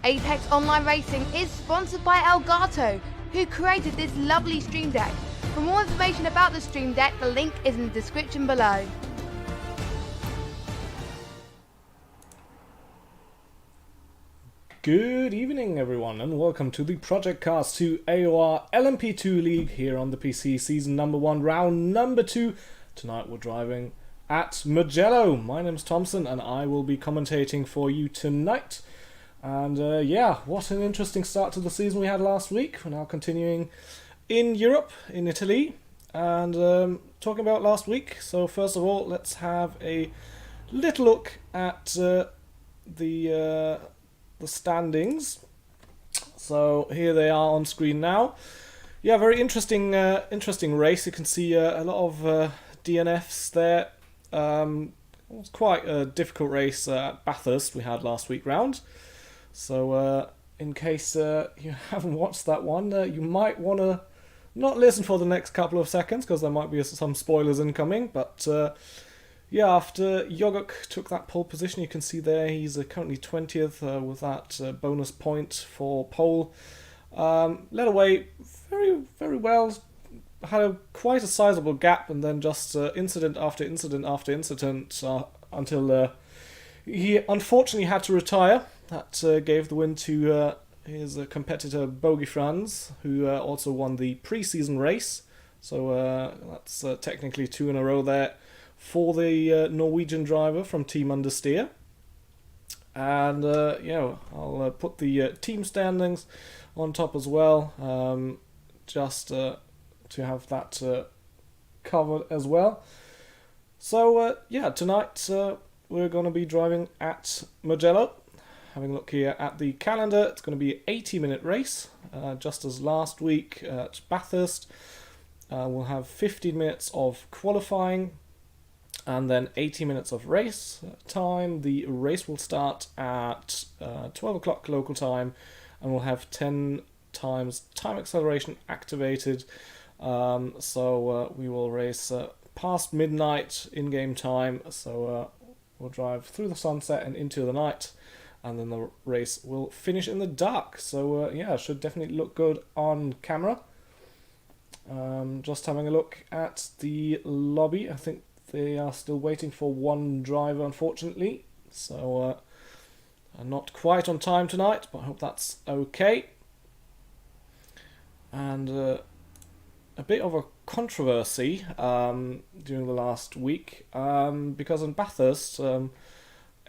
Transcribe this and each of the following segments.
Apex Online Racing is sponsored by Elgato, who created this lovely Stream Deck. For more information about the Stream Deck, the link is in the description below. Good evening everyone and welcome to the Project Cast 2 AOR LMP2 League here on the PC Season number 1, round number 2. Tonight we're driving at Mugello. My name's Thompson and I will be commentating for you tonight. And yeah, what an interesting start to the season we had last week. We're now continuing in Europe, in Italy, and talking about last week. So first of all, let's have a little look at the standings. So here they are on screen now. Yeah, very interesting race. You can see a lot of DNFs there. It was quite a difficult race at Bathurst we had last week round. So in case you haven't watched that one, you might want to not listen for the next couple of seconds because there might be some spoilers incoming. But yeah, after Yoguk took that pole position, you can see there he's currently 20th with that bonus point for pole. Led away very well, had quite a sizable gap, and then just incident after incident after incident until he unfortunately had to retire. That gave the win to his competitor Bogey Franz, who also won the pre-season race. So that's technically 2 in a row there for the Norwegian driver from Team Understeer. And yeah, I'll put the team standings on top as well, just to have that covered as well. So yeah, tonight we're going to be driving at Mugello. Having a look here at the calendar, it's going to be an 80-minute race, just as last week at Bathurst. We'll have 15 minutes of qualifying and then 80 minutes of race time. The race will start at 12 o'clock local time, and we'll have 10 times time acceleration activated. So we will race past midnight in-game time, so we'll drive through the sunset and into the night, and then the race will finish in the dark. So yeah, it should definitely look good on camera. Just having a look at the lobby, I think they are still waiting for one driver, unfortunately. So not quite on time tonight, but I hope that's okay. And a bit of a controversy during the last week, because in Bathurst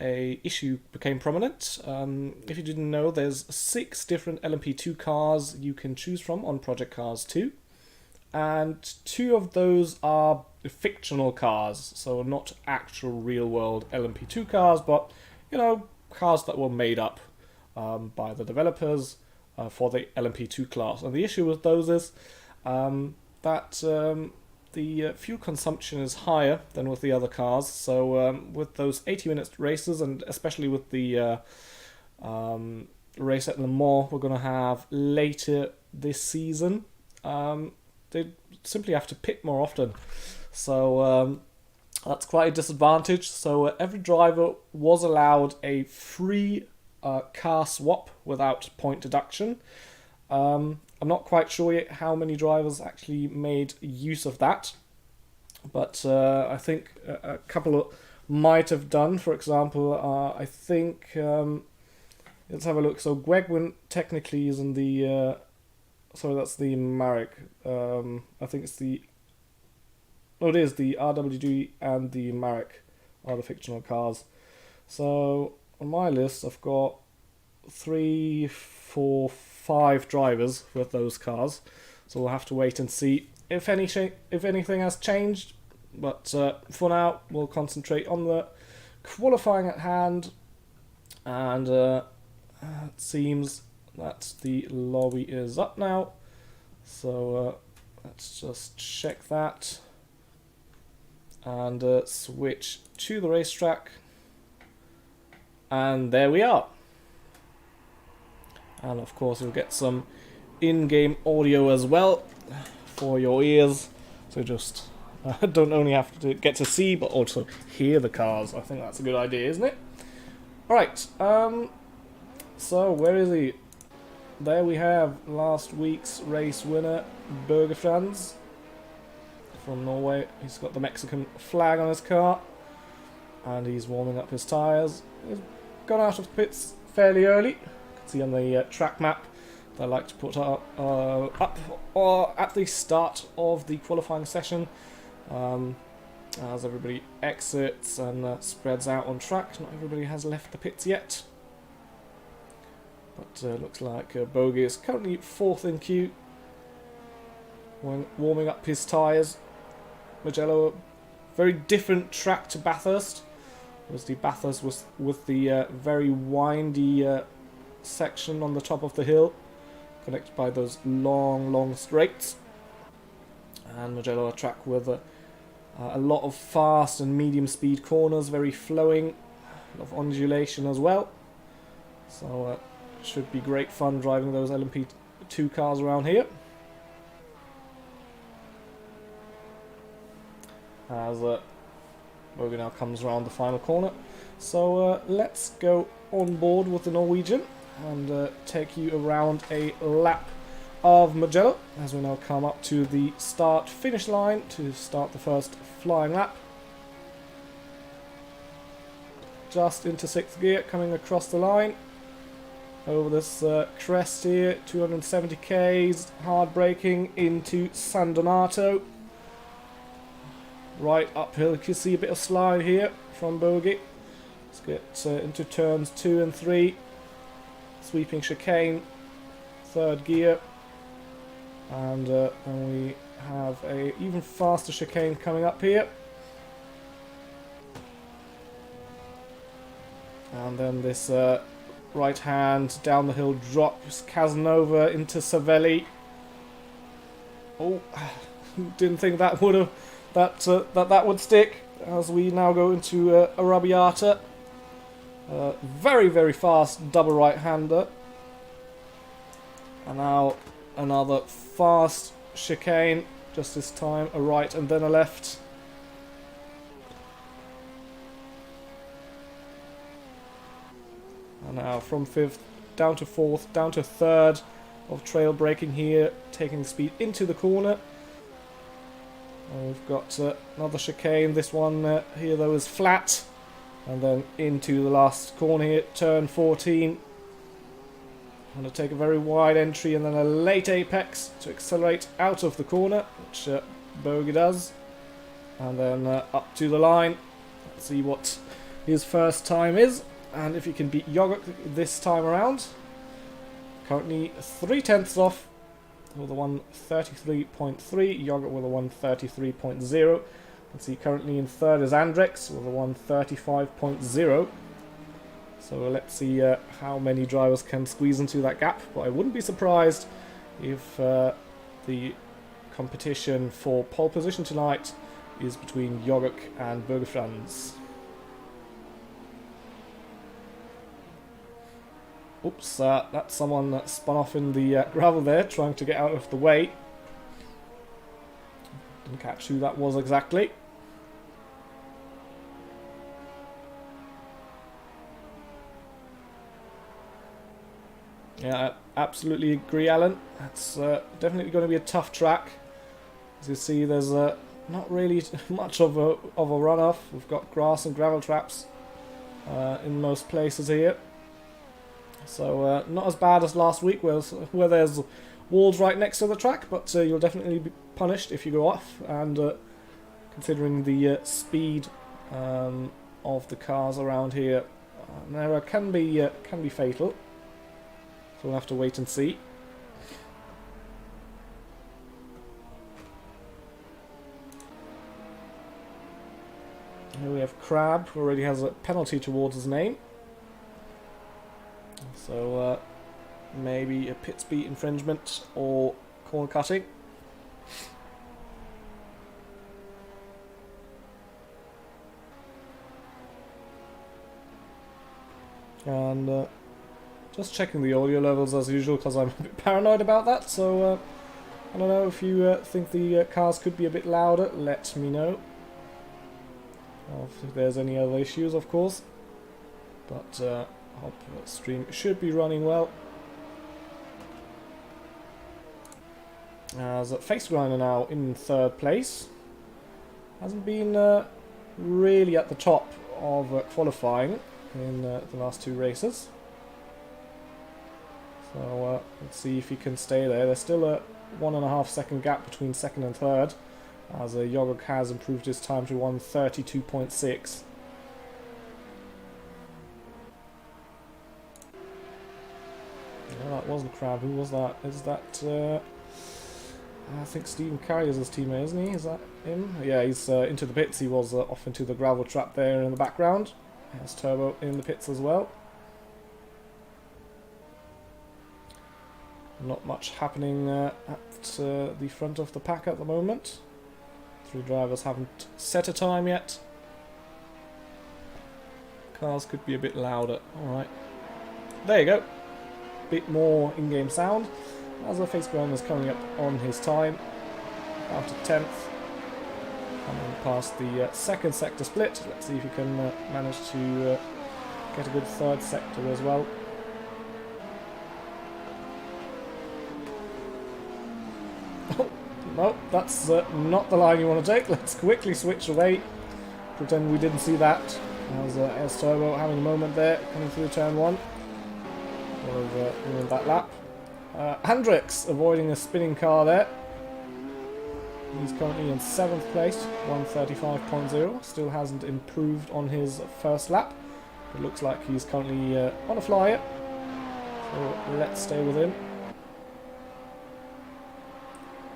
a issue became prominent. If you didn't know, there's 6 different LMP2 cars you can choose from on Project Cars 2. And 2 of those are fictional cars, so not actual real-world LMP2 cars, but, you know, cars that were made up by the developers for the LMP2 class. And the issue with those is that the fuel consumption is higher than with the other cars. So with those 80-minute races, and especially with the race at Le Mans we're going to have later this season, they simply have to pit more often. So that's quite a disadvantage. So every driver was allowed a free car swap without point deduction. I'm not quite sure yet how many drivers actually made use of that, but I think a couple might have done. For example, I think, let's have a look. So Gwegwin technically is in the, sorry, that's the Marek. I think it's the, no, it is the RWG and the Marek are the fictional cars. So on my list, I've got 3, 4, 5 drivers with those cars. So we'll have to wait and see if anything has changed. But for now, we'll concentrate on the qualifying at hand. And it seems that the lobby is up now. So let's just check that. And switch to the racetrack. And there we are. And of course you'll get some in-game audio as well for your ears. So just don't only have to get to see, but also hear the cars. I think that's a good idea, isn't it? Alright, So, where is he? There we have last week's race winner, Franz from Norway. He's got the Mexican flag on his car, and he's warming up his tyres. He's gone out of the pits fairly early. You can see on the track map they like to put up or at the start of the qualifying session, as everybody exits and spreads out on track. Not everybody has left the pits yet, but looks like Bogey is currently 4th in queue, warming up his tyres. Mugello, very different track to Bathurst. The Bathurst was with the very windy section on the top of the hill, connected by those long straights. And Mugello, a track with a lot of fast and medium speed corners, very flowing, a lot of undulation as well. So should be great fun driving those LMP2 cars around here. As Bogan now comes around the final corner. So let's go on board with the Norwegian and take you around a lap of Mugello as we now come up to the start-finish line to start the first flying lap. Just into 6th gear, coming across the line over this crest here, 270 k's, hard braking into San Donato. Right uphill, you can see a bit of slide here from Bogey. Let's get into turns 2 and 3. Sweeping chicane, 3rd gear. And then we have a even faster chicane coming up here. And then this right hand down the hill drop, Casanova into Savelli. Oh, didn't think that would have that would stick, as we now go into Arrabbiata. Very fast double right-hander. And now another fast chicane, just this time a right and then a left. And now from 5th down to 4th, down to 3rd of trail braking here, taking the speed into the corner. And we've got another chicane. This one here though is flat, and then into the last corner here, turn 14. I'm going to take a very wide entry and then a late apex to accelerate out of the corner, which Bogey does, and then up to the line. Let's see what his first time is, and if he can beat Yogurt this time around. Currently 3/10 off with a 1:33.3, Yogurt with a 1:33.0. You can see currently in 3rd is Andrex with a 1:35.0. So let's see how many drivers can squeeze into that gap, but I wouldn't be surprised if the competition for pole position tonight is between Yogurt and Franz. Oops, that's someone that spun off in the gravel there, trying to get out of the way. Didn't catch who that was exactly. Yeah, I absolutely agree, Alan. That's definitely going to be a tough track. As you see, there's not really much of a runoff. We've got grass and gravel traps in most places here. So not as bad as last week, where there's walls right next to the track, but you'll definitely be punished if you go off. And considering the speed of the cars around here, an error can be fatal. So we'll have to wait and see. Here we have Crab, who already has a penalty towards his name. So maybe a pit speed infringement or corner cutting. And just checking the audio levels as usual, because I'm a bit paranoid about that. So I don't know if you think the cars could be a bit louder, let me know. Or if there's any other issues, of course. But Hope the stream should be running well. As Face Grinder now in 3rd place. Hasn't been really at the top of qualifying in the last 2 races. So let's see if he can stay there. There's still a 1.5 second gap between 2nd and 3rd, as Yogok has improved his time to 1:32.6. No, that wasn't Crab. Who was that? Is that... I think Stephen Carrier's his teammate, isn't he? Is that him? Yeah, he's into the pits. He was off into the gravel trap there in the background. There's Turbo in the pits as well. Not much happening at the front of the pack at the moment. 3 drivers haven't set a time yet. Cars could be a bit louder. Alright. There you go. Bit more in-game sound. As the Face Ground is coming up on his time. After 10th. Coming past the 2nd sector split. Let's see if he can manage to get a good 3rd sector as well. No, that's not the line you want to take. Let's quickly switch away. Pretend we didn't see that. As Turbo having a moment there, coming through turn 1. Ruined that lap. Hendricks avoiding a spinning car there. He's currently in 7th place, 1:35.0. Still hasn't improved on his first lap. It looks like he's currently on a flyer. So let's stay with him.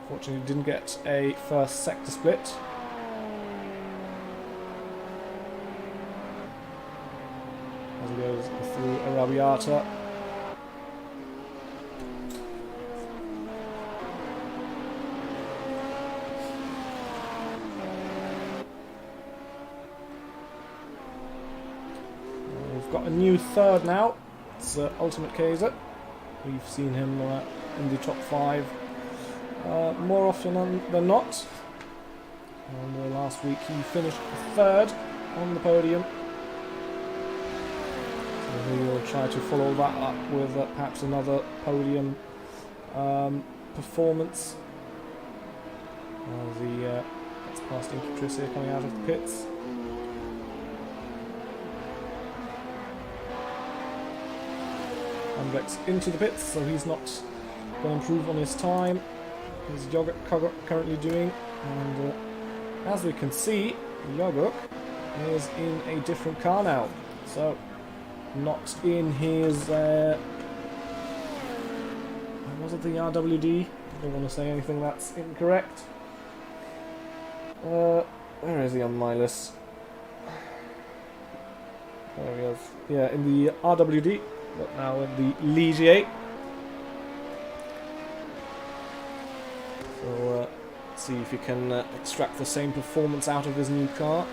Fortunately, didn't get a first sector split. As he goes through Arrabbiata. We've got a new 3rd now. It's Ultimate Kaiser. We've seen him in the top 5 more often than not. And last week he finished 3rd on the podium. So we will try to follow that up with perhaps another podium performance. That's past Inky Chris here coming out of the pits. Hendricks into the pits, so he's not going to improve on his time. His Yogurt currently doing, and as we can see, Yogurt is in a different car now. So, not in his. Was it the RWD? I don't want to say anything that's incorrect. Where is he on my list? There he is. Yeah, in the RWD, but now in the Ligier. So see if you can extract the same performance out of his new car.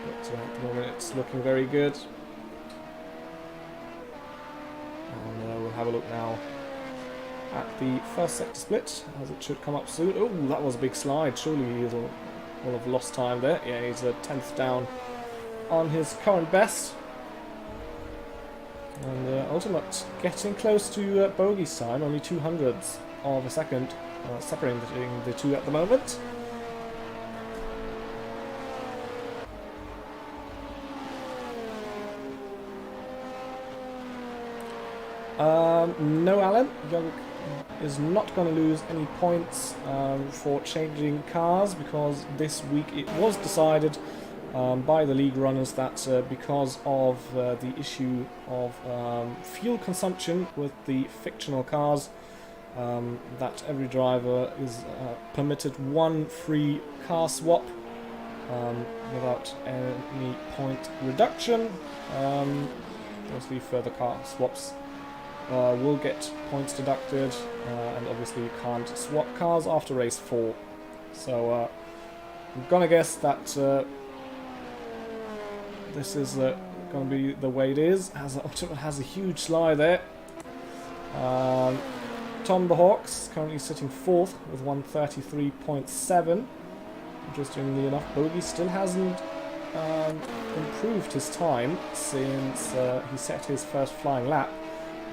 But at the moment it's looking very good. And we'll have a look now at the first sector split, as it should come up soon. Oh, that was a big slide. Surely he will have lost time there. Yeah, he's a 10th down on his current best. And Ultimate getting close to bogey's time, only 200ths of a second. Separating the two at the moment. No, Alan. Young is not going to lose any points for changing cars, because this week it was decided by the league runners that because of the issue of fuel consumption with the fictional cars, that every driver is permitted one free car swap without any point reduction. Obviously further car swaps will get points deducted, and obviously you can't swap cars after race 4. So I'm gonna guess that this is gonna be the way it is, as Ultimate has a huge slide there. Tom the Hawks currently sitting 4th with 133.7. Interestingly enough, Bogey still hasn't improved his time since he set his first flying lap,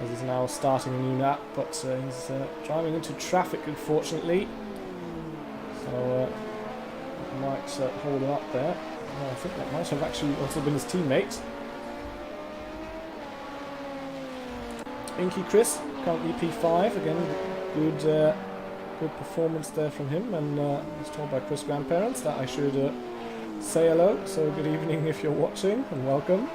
as he's now starting a new lap, but he's driving into traffic, unfortunately. So might hold him up there. I think that might have actually also been his teammate. Inky Chris, currently P5, again, good performance there from him, and I was told by Chris' grandparents that I should say hello, so good evening if you're watching, and welcome.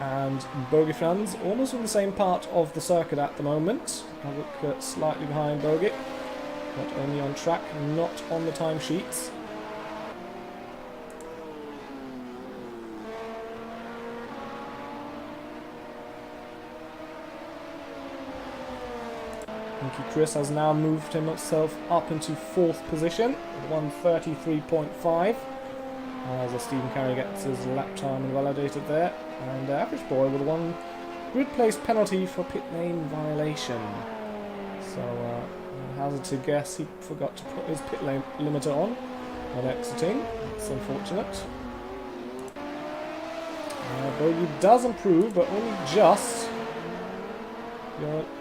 And Bogey Franz almost in the same part of the circuit at the moment. I look slightly behind Bogey, not only on track, not on the timesheets. Inky Chris has now moved himself up into 4th position with 1:33.5. As Stephen Carey gets his lap time invalidated there. And Average Boy with 1 grid place penalty for pit lane violation. So I hazard to guess he forgot to put his pit lane limiter on when exiting. That's unfortunate. Bogey does improve, but only just.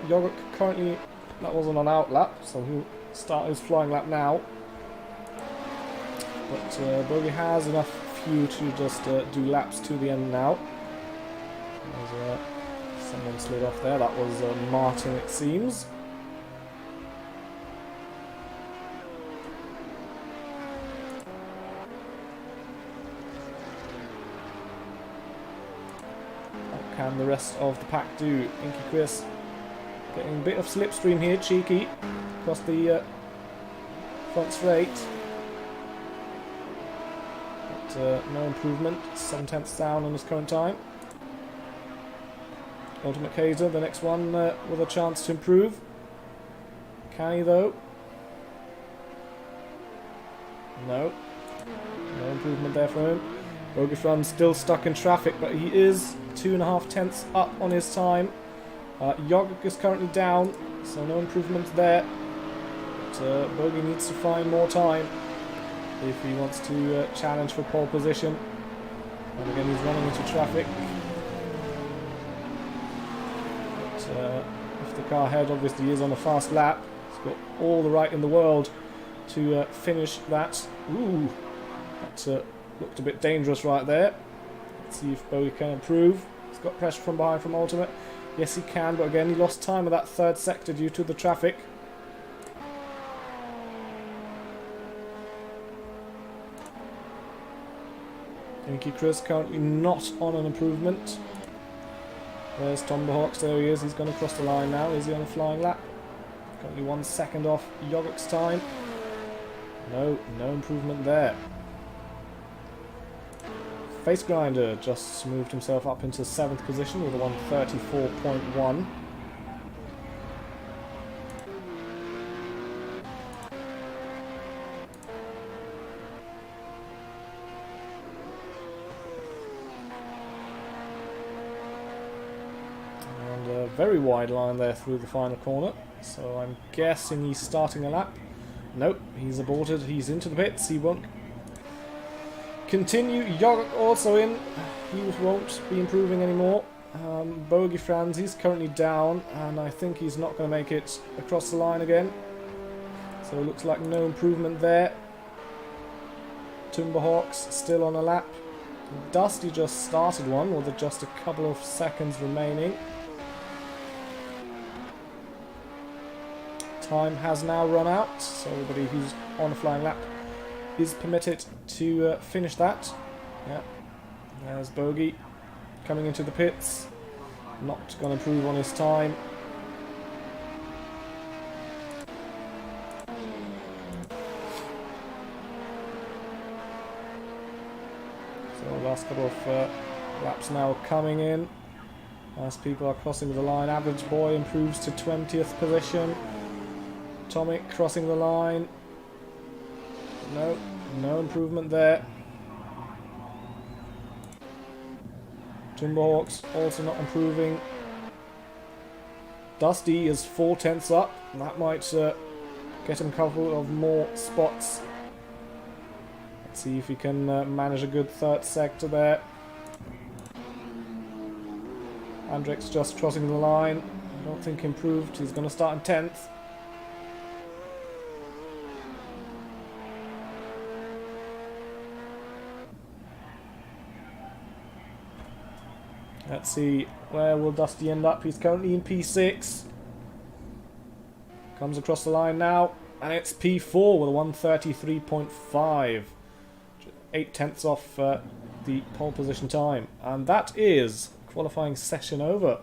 Yogurt currently, that wasn't on out lap, so he'll start his flying lap now. But Bogey has enough fuel to just do laps to the end now. Someone slid off there. That was Martin, it seems. What can the rest of the pack do? Inky Chris getting a bit of slipstream here, cheeky, across the front straight. No improvement, 7/10 down on his current time. Ultimate Kaiser, the next one with a chance to improve. Can he though? No. No improvement there for him. Bogey still stuck in traffic, but he is 2.5 tenths up on his time. Yogurt is currently down, so no improvement there. But Bogey needs to find more time if he wants to challenge for pole position. And again, he's running into traffic. But if the car ahead obviously is on a fast lap, he's got all the right in the world to finish that. Ooh, that looked a bit dangerous right there. Let's see if Bogey can improve. He's got pressure from behind from Ultimate. Yes, he can, but again, he lost time of that 3rd sector due to the traffic. Inky Chris currently not on an improvement. There's Tom the Hawks, there he is, he's going to cross the line now. Is he on a flying lap? Currently 1 second off Yogurt's time. No improvement there. Face Grinder just moved himself up into 7th position with a 1:34.1. Very wide line there through the final corner, so I'm guessing he's starting a lap. Nope, he's aborted, he's into the pits, he won't continue. Yogurt also in, he won't be improving anymore. Bogey Franz, he's currently down, and I think he's not going to make it across the line again. So it looks like no improvement there. Timberhawks still on a lap. Dusty just started one with just a couple of seconds remaining. Time has now run out, so everybody who's on a flying lap is permitted to finish that. Yeah, there's Bogey coming into the pits, not going to improve on his time. So last couple of laps now coming in as people are crossing the line. Average Boy improves to 20th position. Tomic crossing the line. No improvement there. Timberhawks also not improving. Dusty is 4/10 up. That might get him a couple of more spots. Let's see if he can manage a good third sector there. Andrex just crossing the line. I don't think improved. He's going to start in 10th. Let's see, where will Dusty end up? He's currently in P6. Comes across the line now, and it's P4 with a 1:33.5. 8/10 off the pole position time. And that is qualifying session over.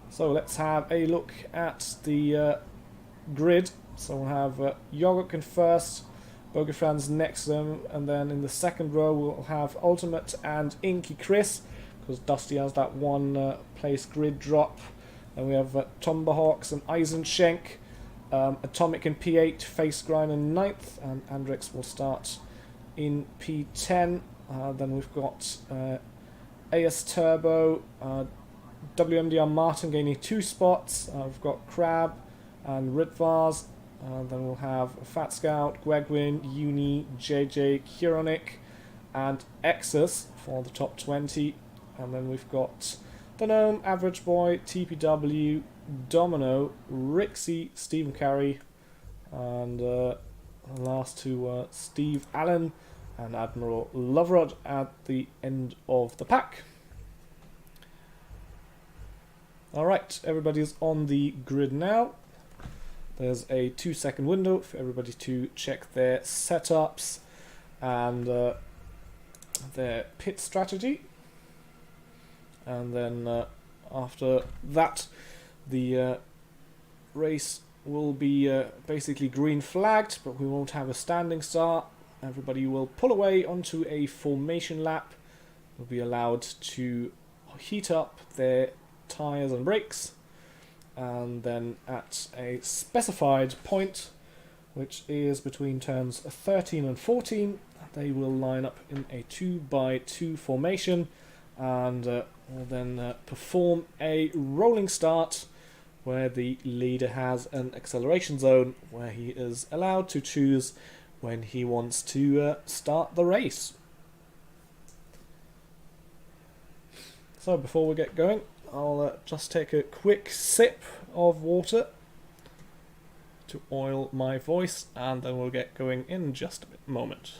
So let's have a look at the grid. So we'll have Yogurt in first, Bogeyfans next to them, and then in the second row we'll have Ultimate and Inky Chris, because Dusty has that one place grid drop. Then we have Tomberhawks and Eisenschenk, Atomic in P8, Face Grind in 9th, and Andrex will start in P10. Then we've got AS Turbo, WMDR Martin gaining 2 spots. We've got Crab and Ritvars. Then we'll have Fat Scout, Gwegwin, Uni, JJ, Huronic, and Exus for the top 20. And then we've got The Gnome, Average Boy, TPW, Domino, Rixie, Stephen Carey, and the last two Steve Allen and Admiral Loverod at the end of the pack. Alright, everybody's on the grid now. There's a 2-second window for everybody to check their setups and their pit strategy. And then after that, the race will be basically green flagged, but we won't have a standing start. Everybody will pull away onto a formation lap. Will be allowed to heat up their tyres and brakes, and then at a specified point, which is between turns 13 and 14, they will line up in a 2x2 formation and will then perform a rolling start where the leader has an acceleration zone where he is allowed to choose when he wants to start the race. So before we get going, I'll just take a quick sip of water to oil my voice, and then we'll get going in just a moment.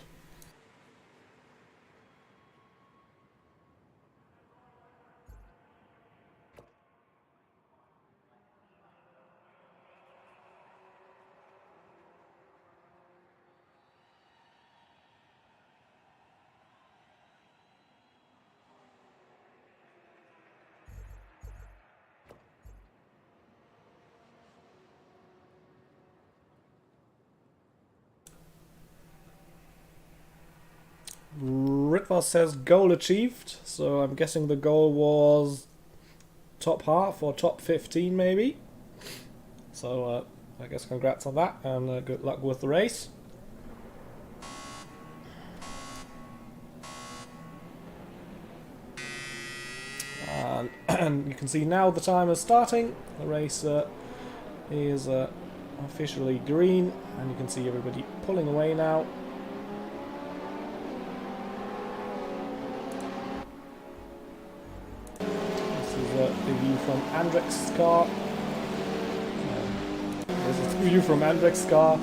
Ritvar says goal achieved, so I'm guessing the goal was top half or top 15 maybe. So I guess congrats on that, and good luck with the race. And you can see now the time is starting. The race is officially green, and you can see everybody pulling away now. The view from Andrex's car. This is the view from Andrex's car.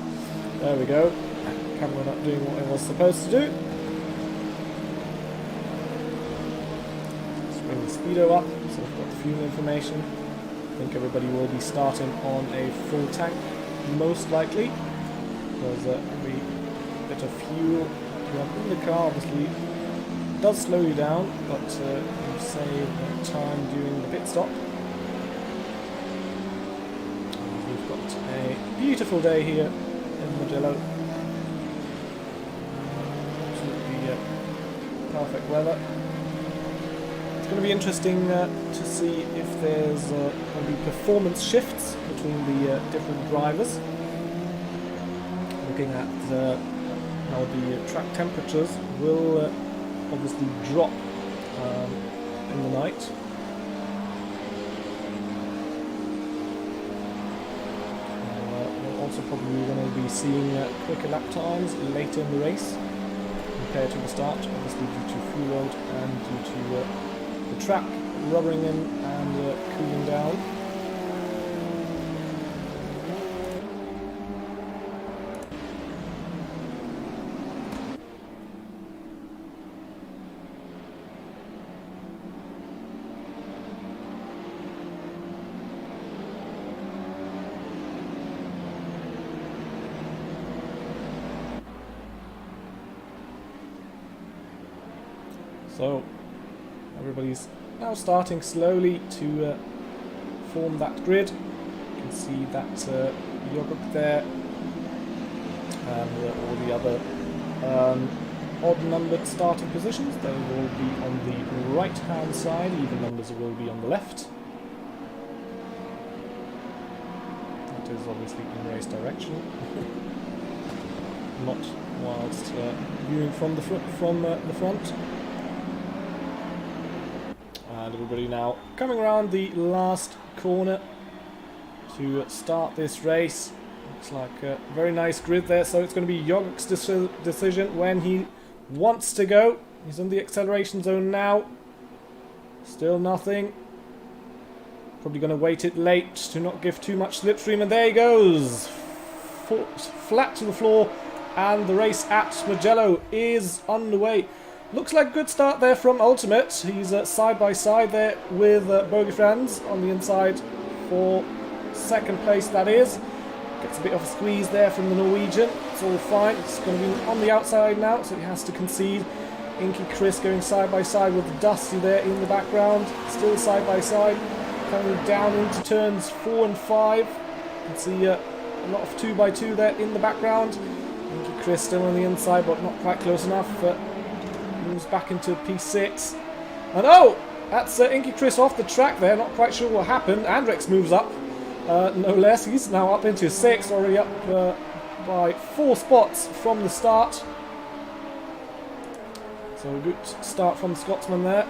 There we go. Camera not doing what it was supposed to do. Let's bring the speedo up so we've got fuel information. I think everybody will be starting on a full tank, most likely, because every bit of fuel you have in the car obviously does slow you down, but you save time during the pit stop. We've got a beautiful day here in Mugello. Absolutely perfect weather. It's going to be interesting to see if there's going to be performance shifts between the different drivers. looking at how the track temperatures will obviously drop in the night. We're also probably going to be seeing quicker lap times later in the race compared to the start, obviously due to fuel load and due to the track rubbering in and cooling down. So everybody's now starting slowly to form that grid. You can see that yogurt there and all the other odd numbered starting positions. They will be on the right hand side, even numbers will be on the left. That is obviously in race direction. Not whilst viewing from the front. And everybody now coming around the last corner to start this race. Looks like a very nice grid there, so it's going to be Yogurt's decision when he wants to go. He's in the acceleration zone now. Still nothing. Probably going to wait it late to not give too much slipstream, and there he goes. Flat to the floor, and the race at Mugello is underway. Looks like a good start there from Ultimate. He's side by side there with Bogey Friends on the inside for second place, that is. Gets a bit of a squeeze there from the Norwegian. It's all fine. It's going to be on the outside now, so he has to concede. Inky Chris going side by side with Dusty there in the background. Still side by side. Coming down into turns 4 and 5. You can see a lot of 2x2 there in the background. Inky Chris still on the inside, but not quite close enough. Moves back into P6. And oh! That's Inky Chris off the track there. Not quite sure what happened. Andrex moves up. No less. He's now up into 6. Already up by 4 spots from the start. So a good start from the Scotsman there.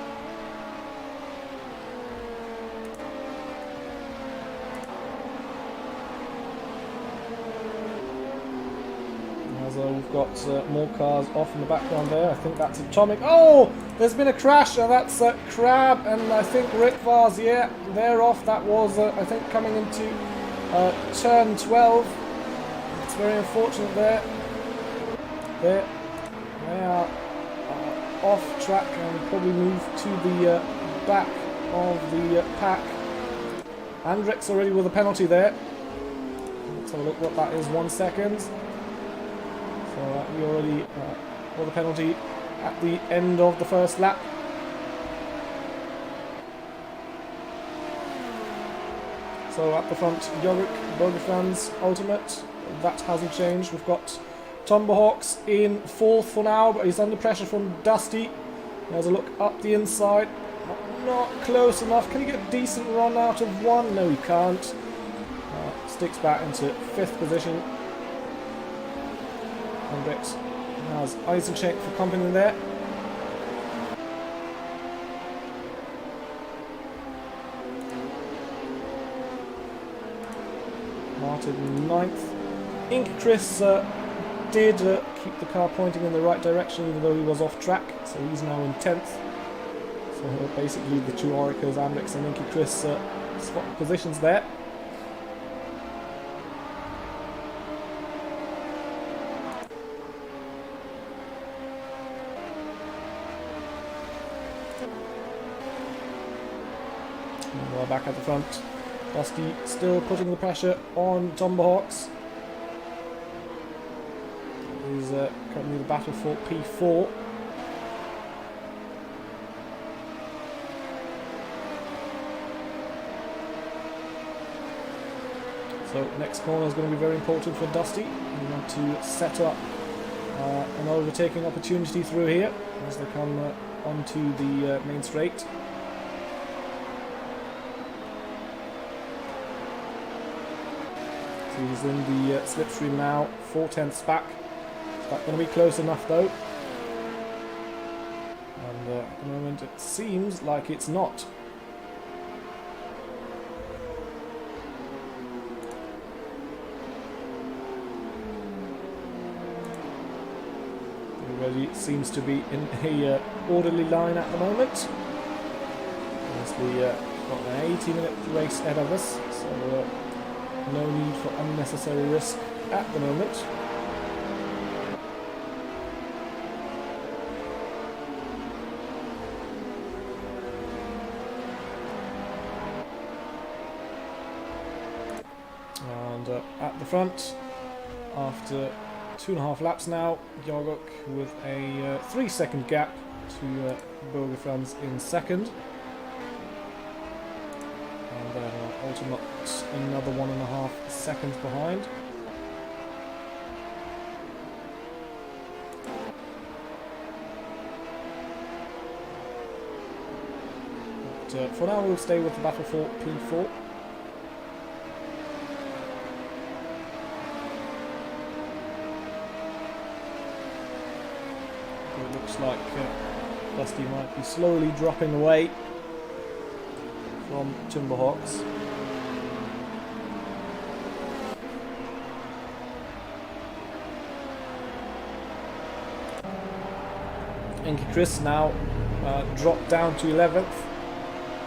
We've got more cars off in the background there. I think that's Atomic. Oh! There's been a crash, and that's Crab and I think Rick Vars. Yeah, they're off. That was, I think, coming into turn 12. It's very unfortunate there. They are off track and probably move to the back of the pack. Andrex already with a penalty there. Let's have a look what that is. 1 second. So we already got the penalty at the end of the first lap. So at the front, Yorick, Bogafans, Ultimate. That hasn't changed. We've got Tomahawks in 4th for now, but he's under pressure from Dusty. There's a look up the inside. Not close enough. Can he get a decent run out of 1? No, he can't. Sticks back into 5th position. Andrex has Eisencheck for company there. Martin 9th. Ink Chris did keep the car pointing in the right direction even though he was off track, so he's now in 10th. So basically the two Oricles, Andrex and Inky Chris, swap positions there. We're back at the front. Dusty still putting the pressure on Tomahawks. He's currently the battle for P4. So next corner is going to be very important for Dusty. We want to set up an overtaking opportunity through here as they come onto the main straight. So he's in the slipstream now, 4/10ths back. Is that going to be close enough though? And at the moment it seems like it's not. Everybody seems to be in a orderly line at the moment. Obviously got an 80-minute race ahead of us, so no need for unnecessary risk at the moment. And at the front, after 2.5 laps now, Jorgok with a 3-second gap to Bergerfrans in second. And then Ultimate another 1.5 seconds behind. But for now we'll stay with the battle for P4. It looks like Dusty might be slowly dropping away from Timberhawks. Inky Chris now dropped down to 11th.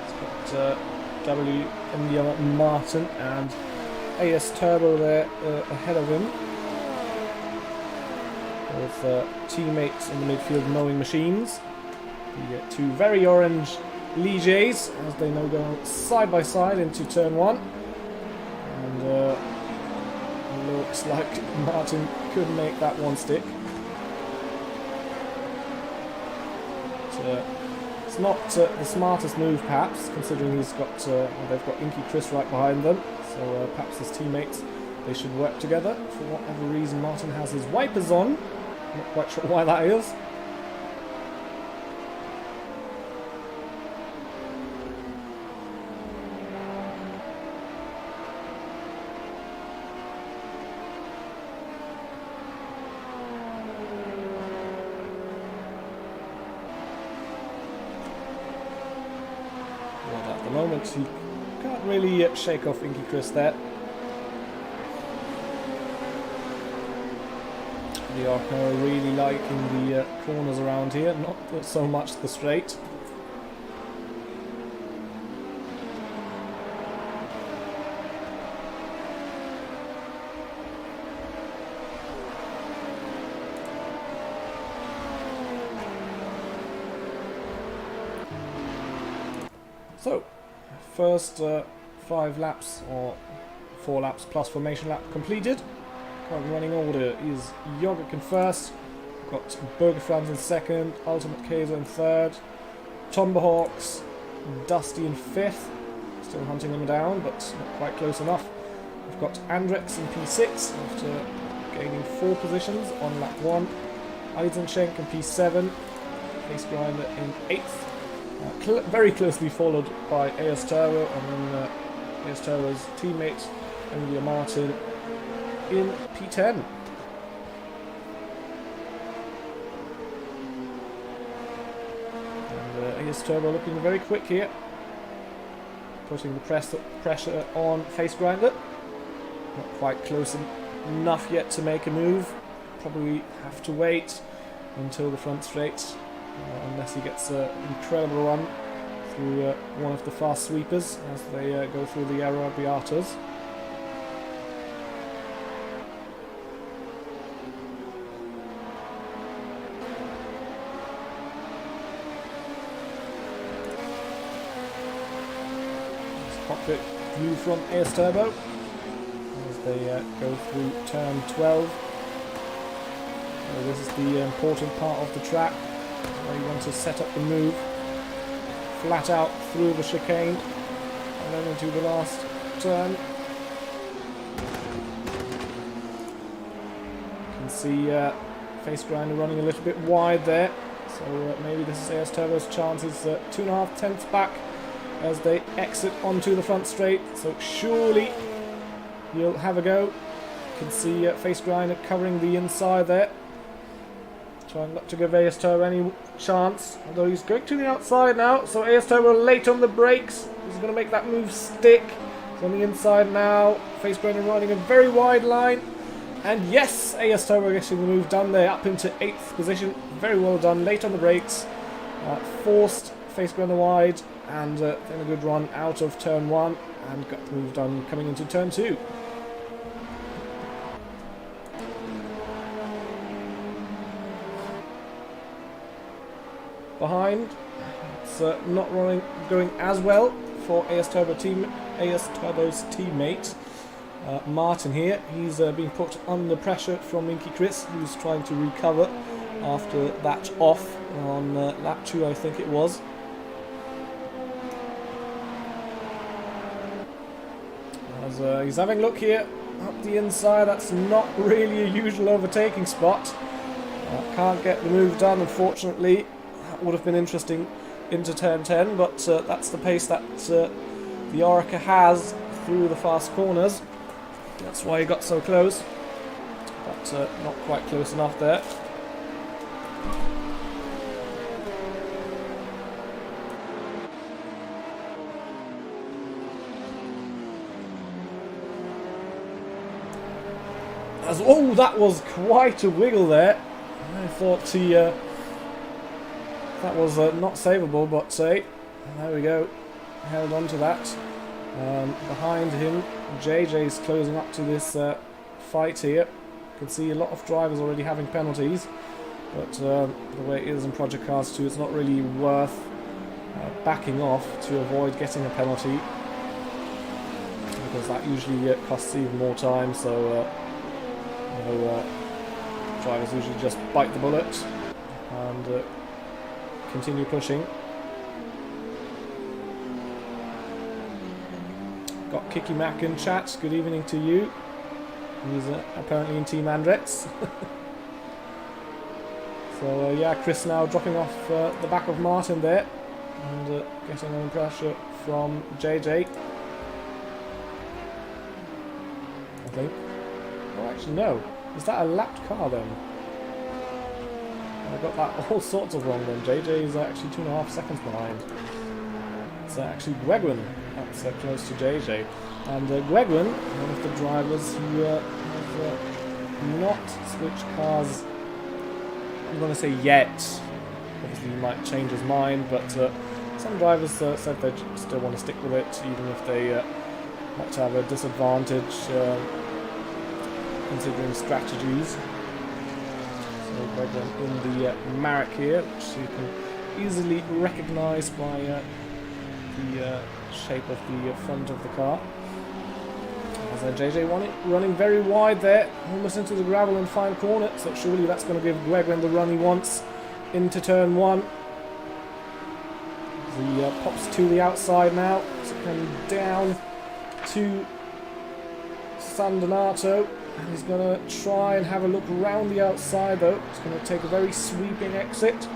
It's got W. India Martin and AS Turbo there ahead of him, with teammates in the midfield mowing machines. The two very orange Ligiers as they now go side by side into turn 1. And it looks like Martin could make that one stick. But, it's not the smartest move perhaps, considering he's got they've got Inky Chris right behind them. So perhaps his teammates, they should work together. For whatever reason, Martin has his wipers on. Not quite sure why that is. Well, at the moment, he can't really shake off Inky Chris there. They are really liking the corners around here, not so much the straight. So, first 5 laps, or 4 laps plus formation lap completed. Current running order is Jorgok in first, got Bergerfrans in second, Ultimate Kaiser in third, Tomberhawks, Dusty in fifth, still hunting them down but not quite close enough. We've got Andrex in P6 after gaining 4 positions on lap 1, Eisenschenk in P7, Face Grinder in 8th, very closely followed by AS Turbo, and then AS Turbo's teammate India Martin in P10. And AS Turbo looking very quick here, putting the pressure on Face Grinder. Not quite close enough yet to make a move. Probably have to wait until the front straight, unless he gets an incredible run through one of the fast sweepers as they go through the AOR Beatas. Cockpit view from AS Turbo as they go through turn 12. So this is the important part of the track where you want to set up the move flat out through the chicane and then into the last turn. You can see Face Grinder running a little bit wide there, so maybe this is AS Turbo's chance. It's 2.5 tenths back as they exit onto the front straight, so surely he'll have a go. You can see Face Grinder covering the inside there. Trying not to give AS Turbo any chance, although he's going to the outside now, so AS Turbo late on the brakes. He's going to make that move stick. He's on the inside now. Face Grinder riding a very wide line. And yes, AS Turbo getting the move done there, up into 8th position. Very well done, late on the brakes. Forced Face Grinder wide, and then a good run out of turn 1, and got the move done coming into turn 2. Behind, it's not going as well for AS Turbo's teammate Martin here. He's being put under pressure from Minky Chris, who's trying to recover after that off on lap 2, I think it was. As he's having a look here up the inside, that's not really a usual overtaking spot. Can't get the move done, unfortunately. Would have been interesting into turn 10, but that's the pace that the Orica has through the fast corners. That's why he got so close, but not quite close enough there. Oh, that was quite a wiggle there. I thought he... that was not savable, but there we go. Held on to that. Behind him, JJ's closing up to this fight here. You can see a lot of drivers already having penalties, but the way it is in Project Cars 2, it's not really worth backing off to avoid getting a penalty, because that usually costs even more time. So drivers usually just bite the bullet and continue pushing. Got Kiki Mac in chat. Good evening to you. He's apparently in Team Andrex. So yeah, Chris now dropping off the back of Martin there, and getting under pressure from JJ. I think. Oh, actually no. Is that a lapped car then? I got that all sorts of wrong then. JJ is actually 2.5 seconds behind. It's actually Gwegwin that's close to JJ. And Gwegwin, one of the drivers who has not switched cars, I'm going to say yet. Obviously he might change his mind, but some drivers said they still want to stick with it, even if they might have a disadvantage considering strategies. In the Marek here, which you can easily recognise by the shape of the front of the car. As JJ running very wide there, almost into the gravel and fine corner, so surely that's going to give Gwegwin the run he wants into turn 1. The pops to the outside now, so coming down to San Donato. And he's going to try and have a look around the outside though. He's going to take a very sweeping exit,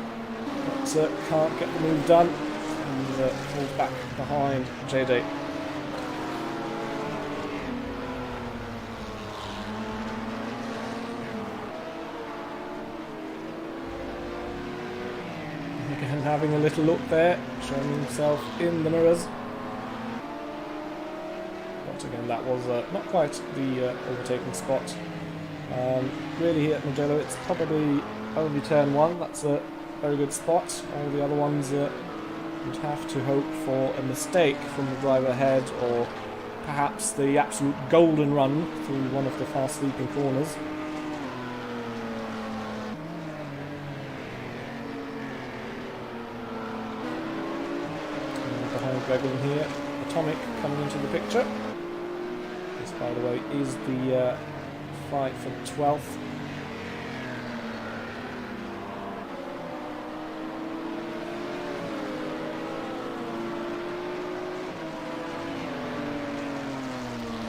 but can't get the move done, and falls back behind JJ. Again, having a little look there, showing himself in the mirrors. Again, that was not quite the overtaking spot. Really here at Mugello, it's probably only turn 1. That's a very good spot. All the other ones would have to hope for a mistake from the driver ahead, or perhaps the absolute golden run through one of the fast sweeping corners. And behind Gregory here, Atomic coming into the picture. This, by the way, is the fight for 12th.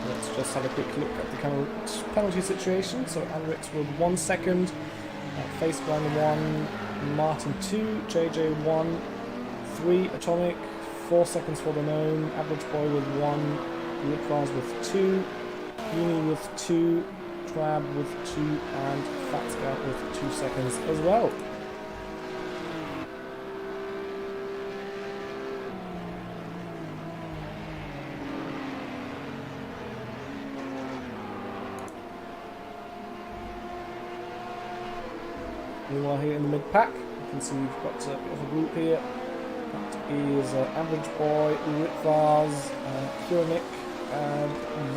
Let's just have a quick look at the current penalty situation. So Andrix with 1 second, Face Grinder 1, Martin 2, JJ 1, 3, Atomic, 4 seconds for the known, Average Boy with 1, Rick Rise with 2, Uni with 2, Crab with 2, and Fat Scout with 2 seconds as well. Meanwhile, here in the mid-pack, you can see we've got a bit of a group here. That is Average Boy, Ritvars, Kuranik, and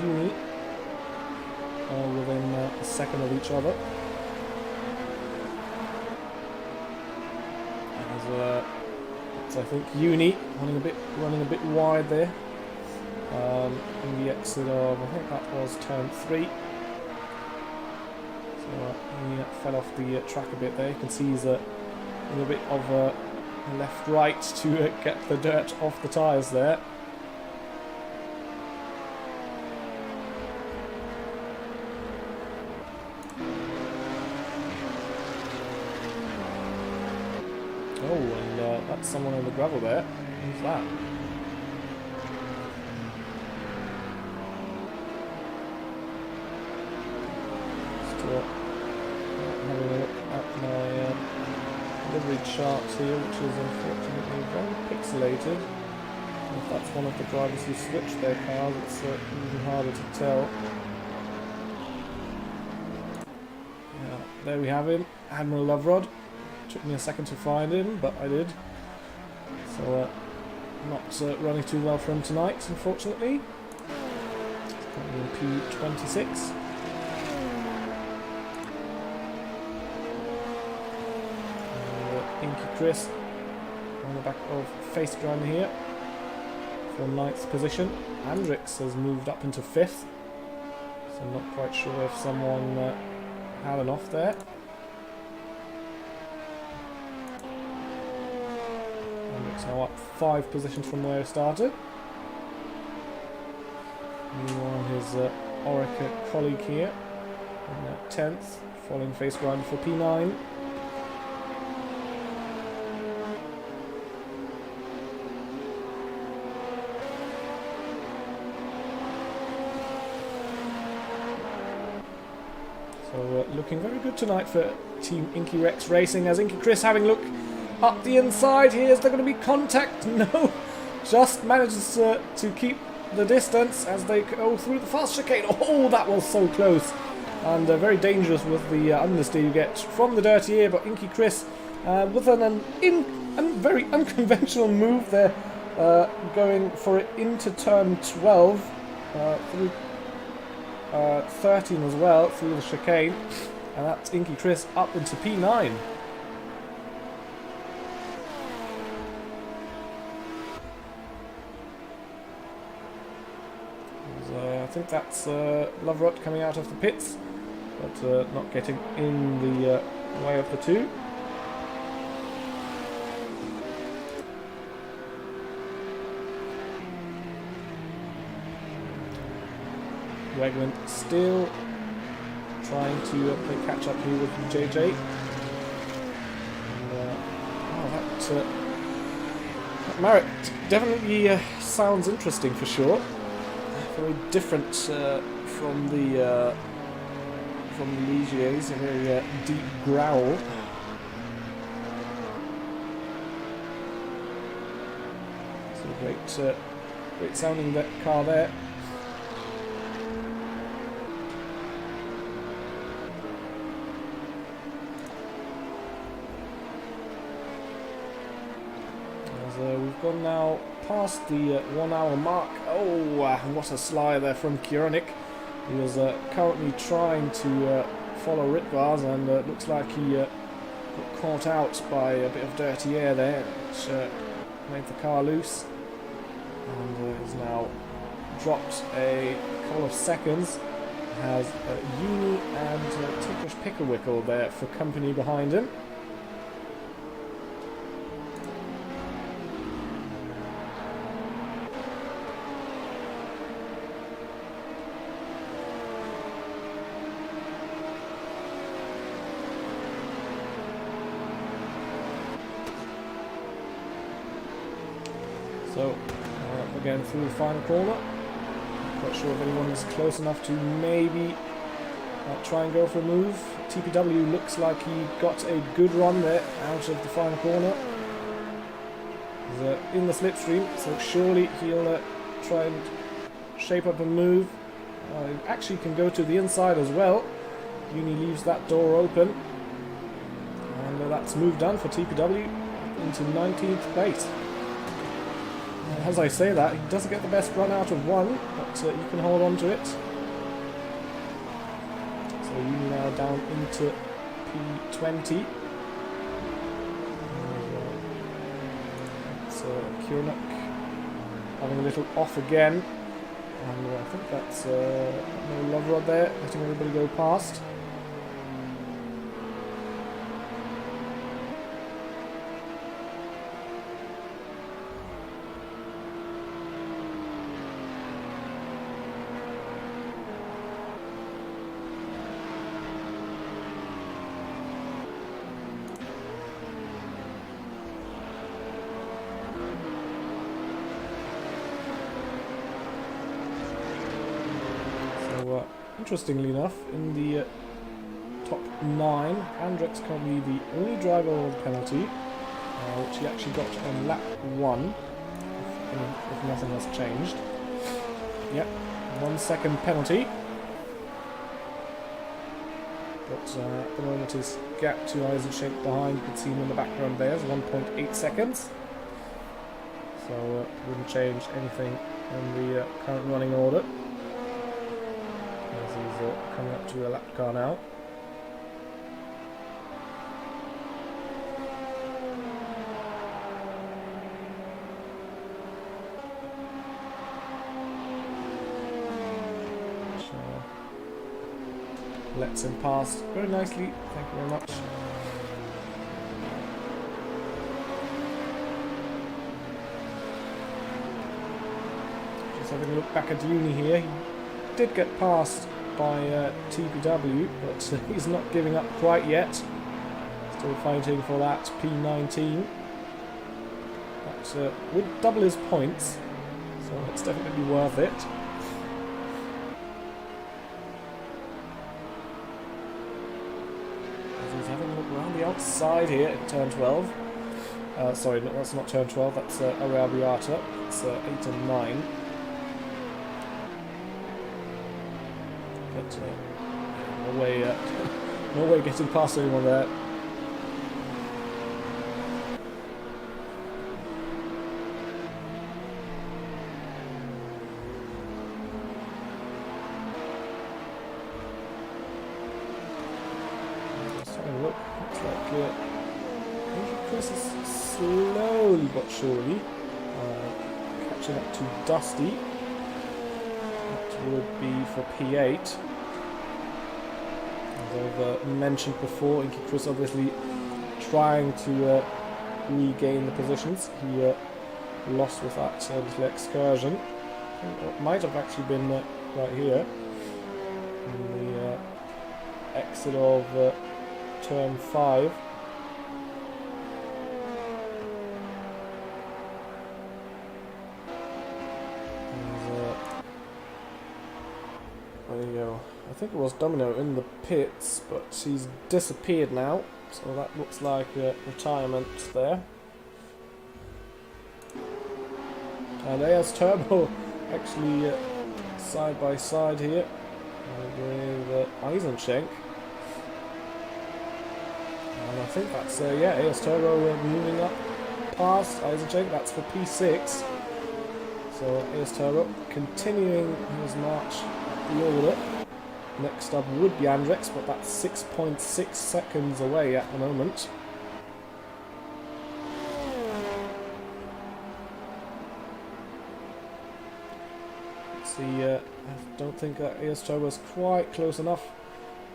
Uni, all within a second of each other. And so I think Uni running a bit wide there. In the exit of, I think that was turn 3. So he fell off the track a bit there. You can see he's in a bit of left-right to get the dirt off the tyres there. Oh, and that's someone in the gravel there. Who's that? Having a look at my delivery charts here, which is unfortunately very pixelated. If that's one of the drivers who switched their cars, it's even harder to tell. Yeah, there we have him, Admiral Loverod. Took me a second to find him, but I did. So, not running too well for him tonight, unfortunately. Currently in P26. Inky Chris on the back of Face Grinder here for 9th position. Andrix has moved up into 5th, so I'm not quite sure if someone had an off there. Andrix now up 5 positions from where he started. Meanwhile, his Orica colleague here in 10th, following Face Grinder for P9. So looking very good tonight for Team Inky Rex Racing, as Inky Chris having a look up the inside here. Is there going to be contact? No, just manages to keep the distance as they go through the fast chicane. Oh, that was so close, and very dangerous with the understeer you get from the dirty air. But Inky Chris with a very unconventional move there, going for it into turn 12 through 13 as well through the chicane, and that's Inky Chris up into P9. I think that's Loverot coming out of the pits, but not getting in the way of the two. Wegman still trying to play catch up here with JJ. And, that Marek definitely sounds interesting for sure. Very different from the Ligiers, a very deep growl. So great sounding that car there. We've gone now past the 1 hour mark. Oh, what a sly there from Kuranik. He was currently trying to follow Ritvars, and looks like he got caught out by a bit of dirty air there, which made the car loose, and has now dropped a couple of seconds. Has Uni and Ticklish Picklewickle there for company behind him. So, again through the final corner, quite sure if anyone is close enough to maybe try and go for a move. TPW looks like he got a good run there out of the final corner. He's in the slipstream, so surely he'll try and shape up a move. He actually can go to the inside as well. Uni leaves that door open. And that's move done for TPW into 19th place. As I say that, he doesn't get the best run out of one, but you can hold on to it. So Uni now down into P20. It's Kieranuk having a little off again. And I think that's no love rod there, letting everybody go past. Interestingly enough, in the top 9, Andrek's currently the only driver with a penalty, which he actually got on lap 1, if nothing has changed. Yep, 1 second penalty. But at the moment his gap to Eisenschenk behind, you can see him in the background there, is 1.8 seconds. So wouldn't change anything in the current running order. He's coming up to a lap car now. Lets him pass very nicely. Thank you very much. Just having a look back at Uni here. He did get passed by TPW, but he's not giving up quite yet. Still fighting for that P19. That would double his points, so it's definitely worth it. He's having a look around the outside here at turn 12. Sorry, that's not turn 12, that's Arabiata. It's 8 and 9. But no way getting past anyone there. Just having a look. Looks like Chris is slowly but surely catching up to Dusty. Would be for P8. As I've mentioned before, Inky Chris obviously trying to regain the positions. He lost with that little excursion. I think it might have actually been right here in the exit of turn 5. There you go. I think it was Domino in the pits, but she's disappeared now, so that looks like retirement there. And AS Turbo actually side by side here with Eisenschenk. And I think that's, yeah, AS Turbo moving up past Eisenschenk, that's for P6. So AS Turbo continuing his march the order. Next up would be Andrex, but that's 6.6 seconds away at the moment. Let's see, I don't think AS Turbo is quite close enough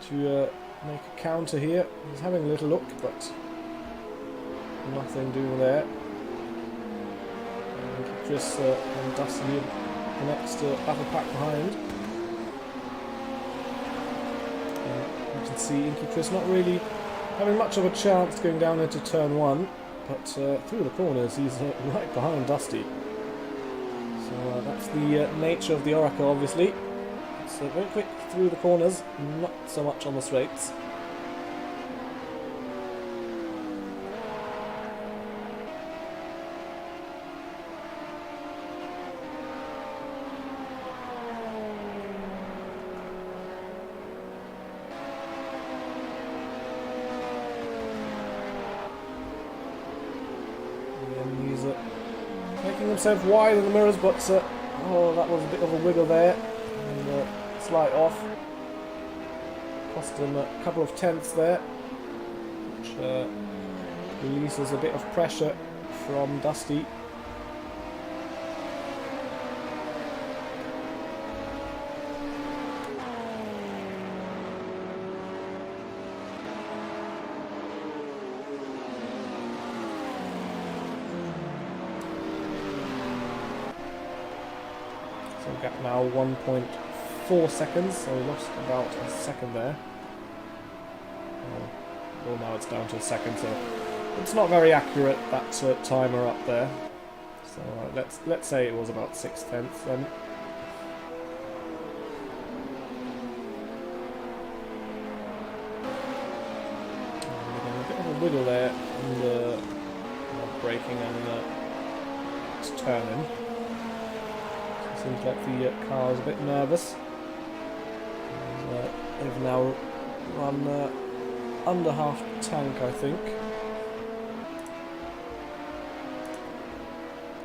to make a counter here. He's having a little look, but nothing doing there. Chris and Dusty here, the next battle pack behind. You can see Inky Chris not really having much of a chance going down into turn 1, but through the corners he's right behind Dusty. So that's That's the nature of the Oracle, obviously. It's very quick through the corners, not so much on the straights. He's making himself wide in the mirrors, but oh, that was a bit of a wiggle there, and slight off. Cost him a couple of tenths there, which releases a bit of pressure from Dusty. So gap now 1.4 seconds, so we lost about a second there. Well, now it's down to a second, so it's not very accurate, that timer up there. So let's say it was about 6 tenths then. A bit of a wiggle there, and braking and turning. Seems like the car is a bit nervous. And, they've now run under half tank, I think.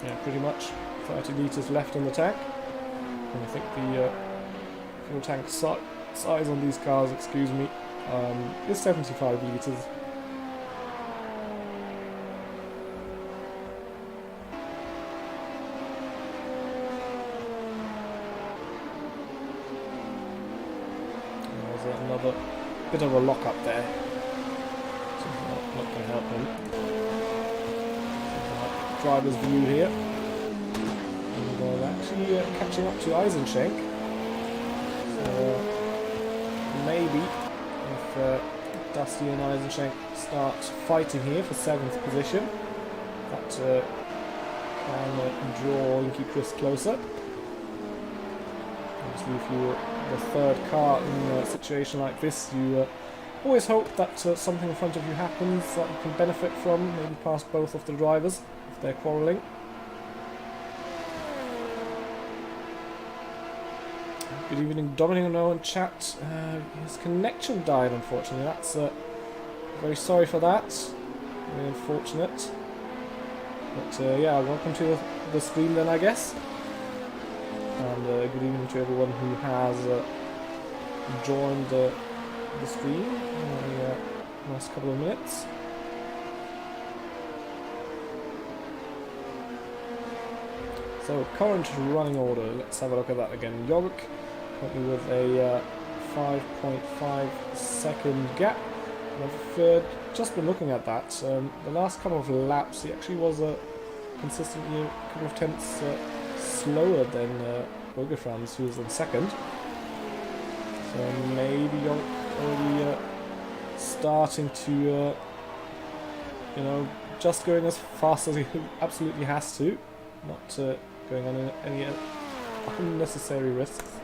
Yeah, pretty much. 30 litres left in the tank. And I think the fuel tank size on these cars, excuse me, is 75 litres. Another bit of a lock up there, so not going to help him. Driver's view here, and they're actually catching up to Eisenschenk. So maybe if Dusty and Eisenschenk start fighting here for 7th position, that can draw Inky Chris closer. Obviously, if you're the third car in a situation like this, you always hope that something in front of you happens that you can benefit from, maybe past both of the drivers if they're quarrelling. Good evening, Dominic in chat. His connection died, unfortunately. That's very sorry for that. Very unfortunate. But yeah, welcome to the stream then, I guess. And good evening to everyone who has joined the stream in the last couple of minutes. So, current running order, let's have a look at that again. Yogurt, currently with a 5.5 second gap. And I've just been looking at that. The last couple of laps, he actually was consistently a couple of tenths slower than Franz, who was in second. So maybe you're already starting to, you know, just going as fast as he absolutely has to, not going on any unnecessary risks.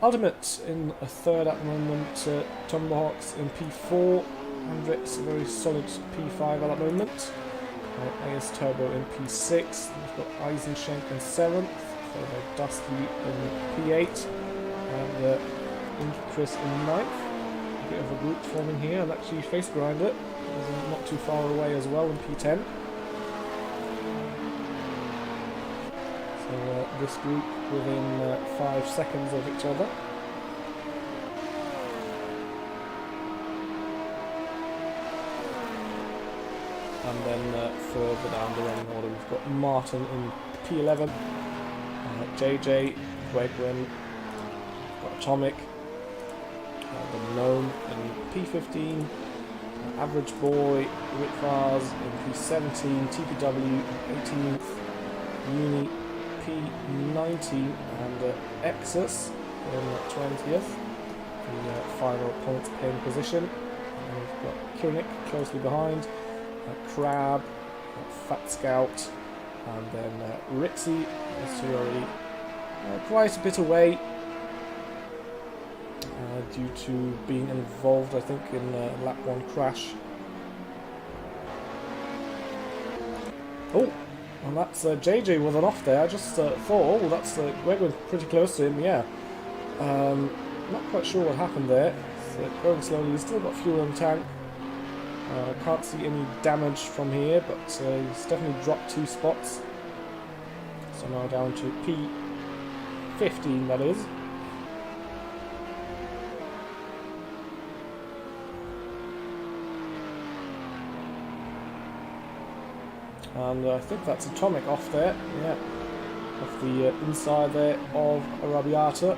Ultimate in a third at the moment, Tomahawks in P4, Hendrix a very solid P5 at the moment. AS Turbo in P6, we've got Eisenschenk in 7th, followed by Dusty in P8, and Inky Chris in 9th. A bit of a group forming here, and actually Face Grinder is not too far away as well in P10. So this group within 5 seconds of each other. And then further down the running order, we've got Martin in P11, JJ, Wegwin, we've got Atomic, the Gnome in P15, Average Boy, Rick Vars in P17, TPW 18th, Uni P19, and Exus in 20th, the final points paying position. And we've got Koenig closely behind. Crab, Fat Scout, And then Rixie is already quite a bit away due to being involved, I think, in lap 1 crash. Oh, and that's JJ with an off there. I just thought, oh, that's we're going pretty close to him, yeah. Not quite sure what happened there. It's going slowly. He's still got fuel in the tank. Can't see any damage from here, but he's definitely dropped 2 spots. So now down to P15, that is. And I think that's Atomic off there, yeah. Off the inside there of Arrabbiata.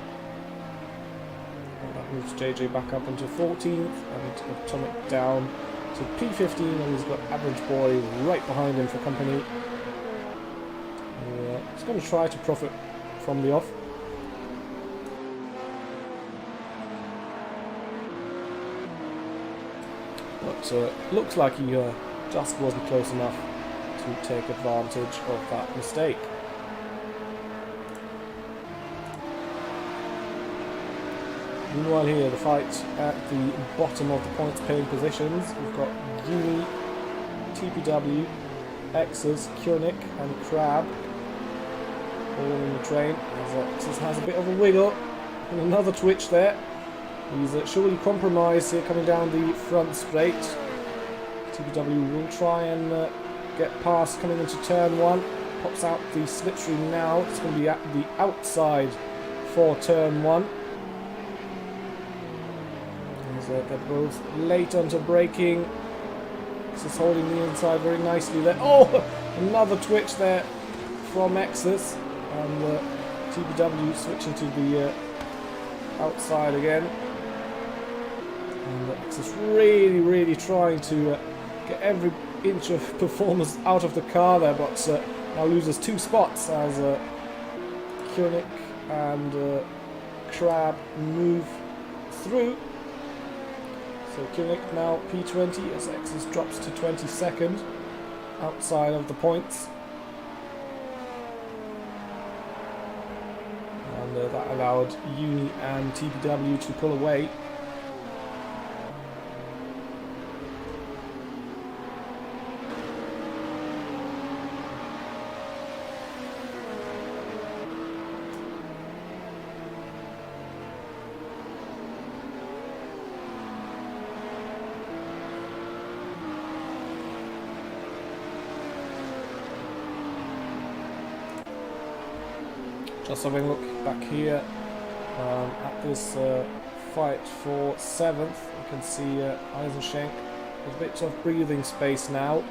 And that moves JJ back up into 14th, and Atomic down to P15, and he's got Average Boy right behind him for company. He's going to try to profit from the off. But looks like he just wasn't close enough to take advantage of that mistake. Meanwhile here, the fight at the bottom of the points paying positions. We've got Uni, TPW, Exus, Kionik and Crab all in the train. As Exus has a bit of a wiggle and another twitch there. He's surely compromised here coming down the front straight. TPW will try and get past coming into turn 1. Pops out the slipstream now. It's going to be at the outside for turn 1. They're both late onto braking. This is holding the inside very nicely there. Oh! Another twitch there from Exus. And TPW switching to the outside again. And Exus really trying to get every inch of performance out of the car there, but now loses 2 spots as Kionik and Crab move through. So Kionik now P20 as Exus drops to 22nd, outside of the points. And that allowed Uni and TPW to pull away. Just having a look back here at this fight for 7th, you can see Eisenschenk with a bit of breathing space now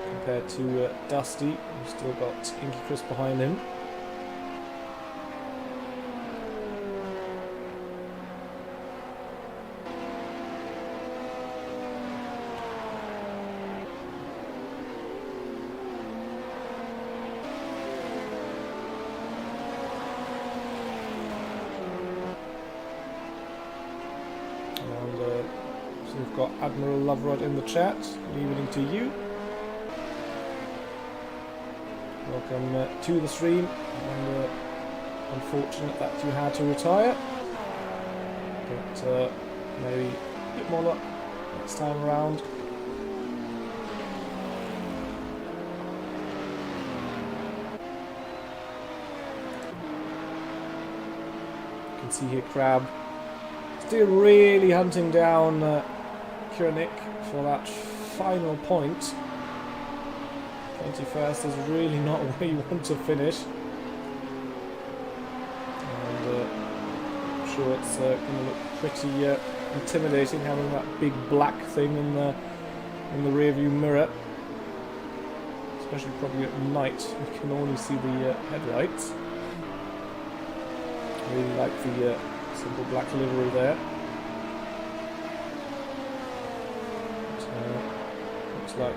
compared to Dusty, who's still got Inky Chris behind him. So we've got Admiral Loverod in the chat. Good evening to you. Welcome to the stream. And, unfortunate that you had to retire, but maybe a bit more luck next time around. You can see here Crab still really hunting down Kionik for that final point. 21st is really not where you want to finish. And I'm sure it's going to look pretty intimidating having that big black thing in the rear view mirror. Especially probably at night, you can only see the headlights. I really like the simple black livery there. But, looks like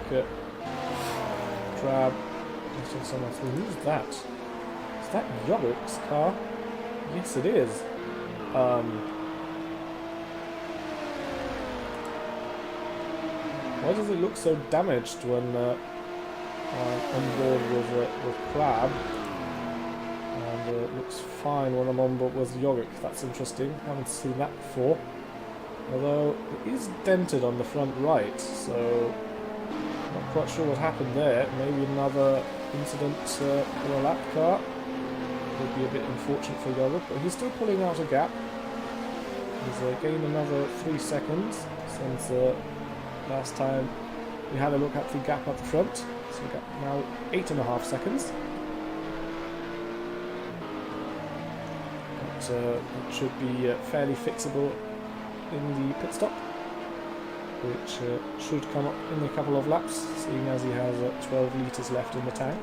Crab getting someone through. Who's that? Is that Yogurt's car? Yes, it is. Why does it look so damaged when I'm on board with Crab, and it looks fine when I'm on board with Yogurt. That's interesting. Haven't seen that before. Although it is dented on the front right, so not quite sure what happened there. Maybe another incident in a lap car. Would be a bit unfortunate for Yogurt, but he's still pulling out a gap. He's gained another 3 seconds since last time we had a look at the gap at the front. So we've got now 8.5 seconds. But it should be fairly fixable in the pit stop, which should come up in a couple of laps, seeing as he has 12 litres left in the tank.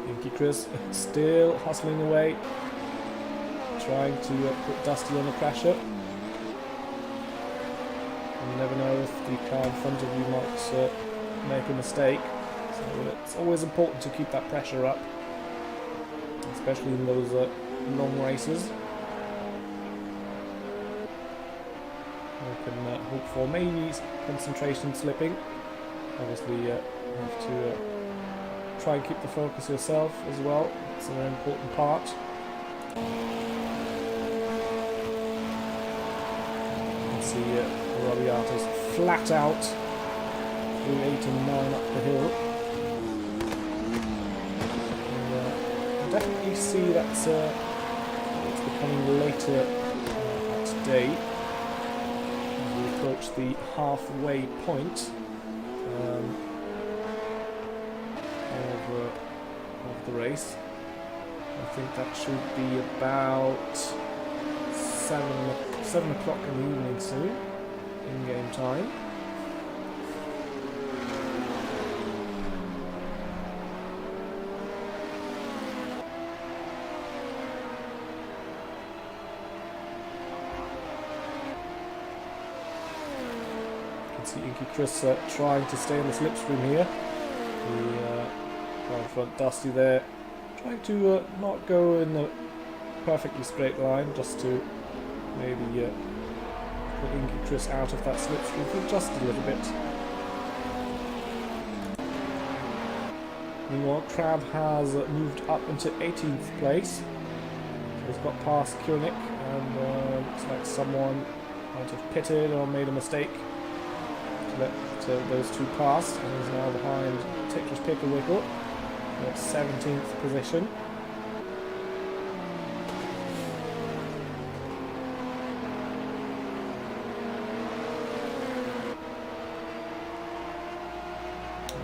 Inky Chris still hustling away, trying to put Dusty on the pressure. You never know if the car in front of you might make a mistake, so it's always important to keep that pressure up, especially in those long races. You can hope for maybe concentration slipping. Obviously you have to try and keep the focus yourself as well. It's a very important part. You can see Robiato's flat out through 8 and 9 up the hill. And definitely see that it's becoming later today as we approach the halfway point of the race. I think that should be about 7 o'clock in the evening soon, in game time. You can see Inky Chris trying to stay in the slipstream here. The in front Dusty there, trying to not go in a perfectly straight line, just to maybe put Inky Chris out of that slipstream for just a little bit. Meanwhile, Crab has moved up into 18th place. So he's got past Koenig, and looks like someone might have pitted or made a mistake to let those two pass, and he's now behind Ticklish Picklewickle at 17th position.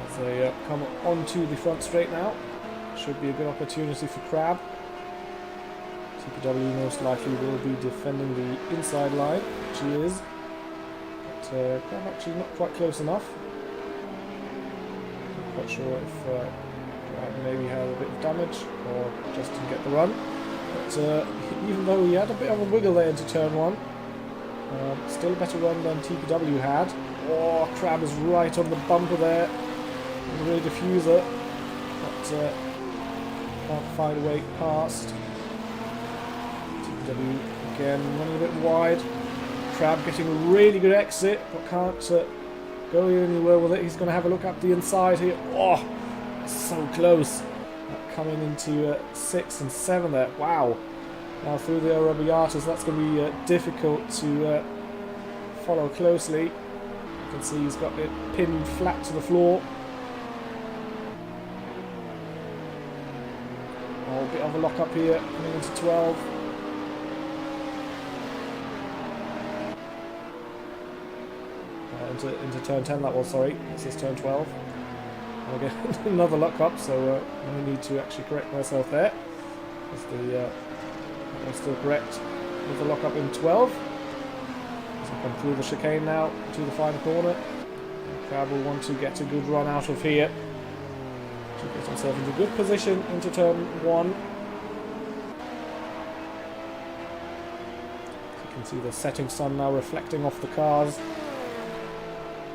As they come onto the front straight now, should be a good opportunity for Crab. TPW most likely will be defending the inside line, which he is, but Crab actually not quite close enough. Not quite sure if Crab maybe had a bit of damage or just didn't get the run. But even though he had a bit of a wiggle there into turn 1, still a better run than TPW had. Oh, Crab is right on the bumper there. The rear diffuser, but can't find a way past. TPW again running a bit wide. Crab getting a really good exit, but can't go anywhere with it. He's going to have a look up the inside here. Oh, so close. Coming into 6 and 7 there. Wow. Now through the Arabiatas, that's going to be difficult to follow closely. You can see he's got it pinned flat to the floor. Oh, a bit of a lock up here, coming into 12. Into turn 10 that was, sorry. This is turn 12. And again, another lock up, so I need to actually correct myself there. As the I'm still correct with the lock up in 12. As I come through the chicane now to the final corner. Crab will want to get a good run out of here to get himself into good position into turn 1. You can see the setting sun now reflecting off the cars.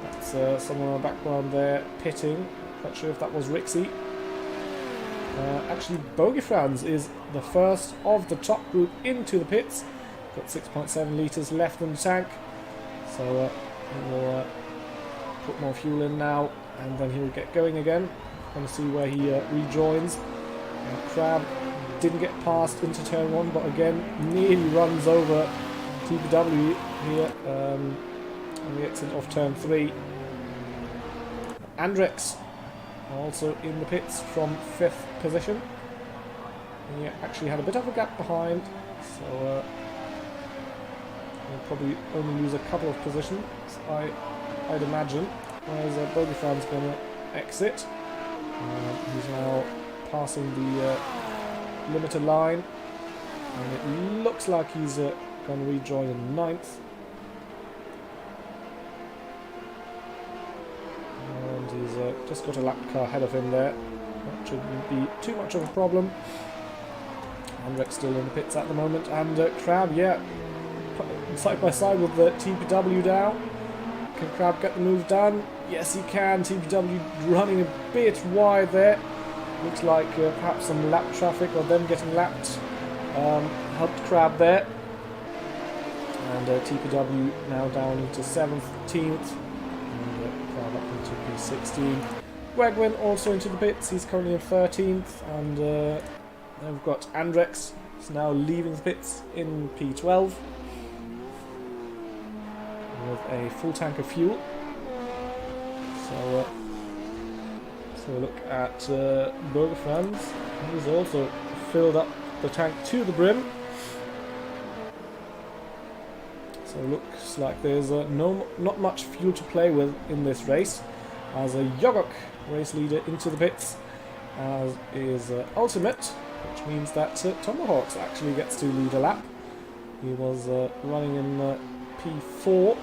That's someone in the background there pitting. Not sure if that was Rixie. Actually, Bogey Franz is the first of the top group into the pits. Got 6.7 litres left in the tank. So he'll put more fuel in now, and then he'll get going again. Going to see where he rejoins. Crab didn't get past into turn 1, but again nearly runs over TPW here on the exit of turn 3. Andrex also in the pits from 5th position. He actually had a bit of a gap behind, so he'll probably only lose a couple of positions, I'd imagine. Whereas Bogey Fran's going to exit. He's now passing the limiter line, and it looks like he's going to rejoin in 9th. And he's just got a lap car ahead of him there. That shouldn't be too much of a problem. Andrex still in the pits at the moment, and Crab, yeah, side by side with the TPW now. Can Crab get the move done? Yes, he can. TPW running a bit wide there. Looks like perhaps some lap traffic or them getting lapped helped Crab there. And TPW now down into 7th, 18th, and Crab up into P16. Wegwin also into the pits. He's currently in 13th, and then we've got Andrex. He's now leaving the pits in P12 with a full tank of fuel. So look at Bogey Franz. He's also filled up the tank to the brim. So it looks like there's not much fuel to play with in this race. As a Yogok race leader into the pits, as is Ultimate, which means that Tomahawks actually gets to lead a lap. He was running in P4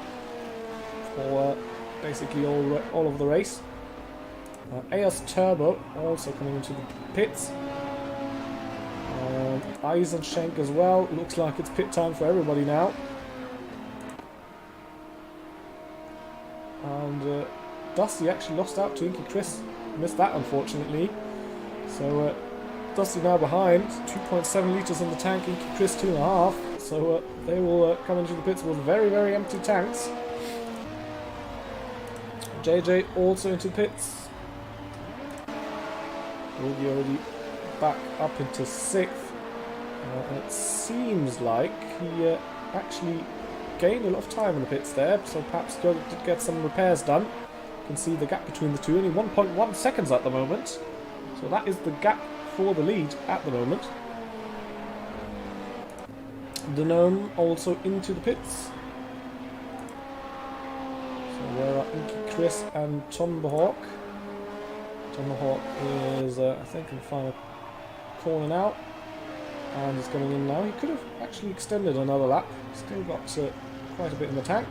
for basically all of the race. AOS Turbo also coming into the pits. Eisenschenk as well. Looks like it's pit time for everybody now. And Dusty actually lost out to Inky Chris. Missed that, unfortunately. So Dusty now behind. 2.7 litres in the tank. Inky Chris 2.5. So they will come into the pits with very, very empty tanks. JJ also into pits. Will be already back up into 6th. And it seems like he actually gained a lot of time in the pits there, so perhaps go to get some repairs done. You can see the gap between the two, only 1.1 seconds at the moment. So that is the gap for the lead at the moment. Denome also into the pits. So there are Inky Chris and Tomahawk. Tomahawk is, I think, in the final corner now. And he's coming in now. He could have actually extended another lap. Still got quite a bit in the tank.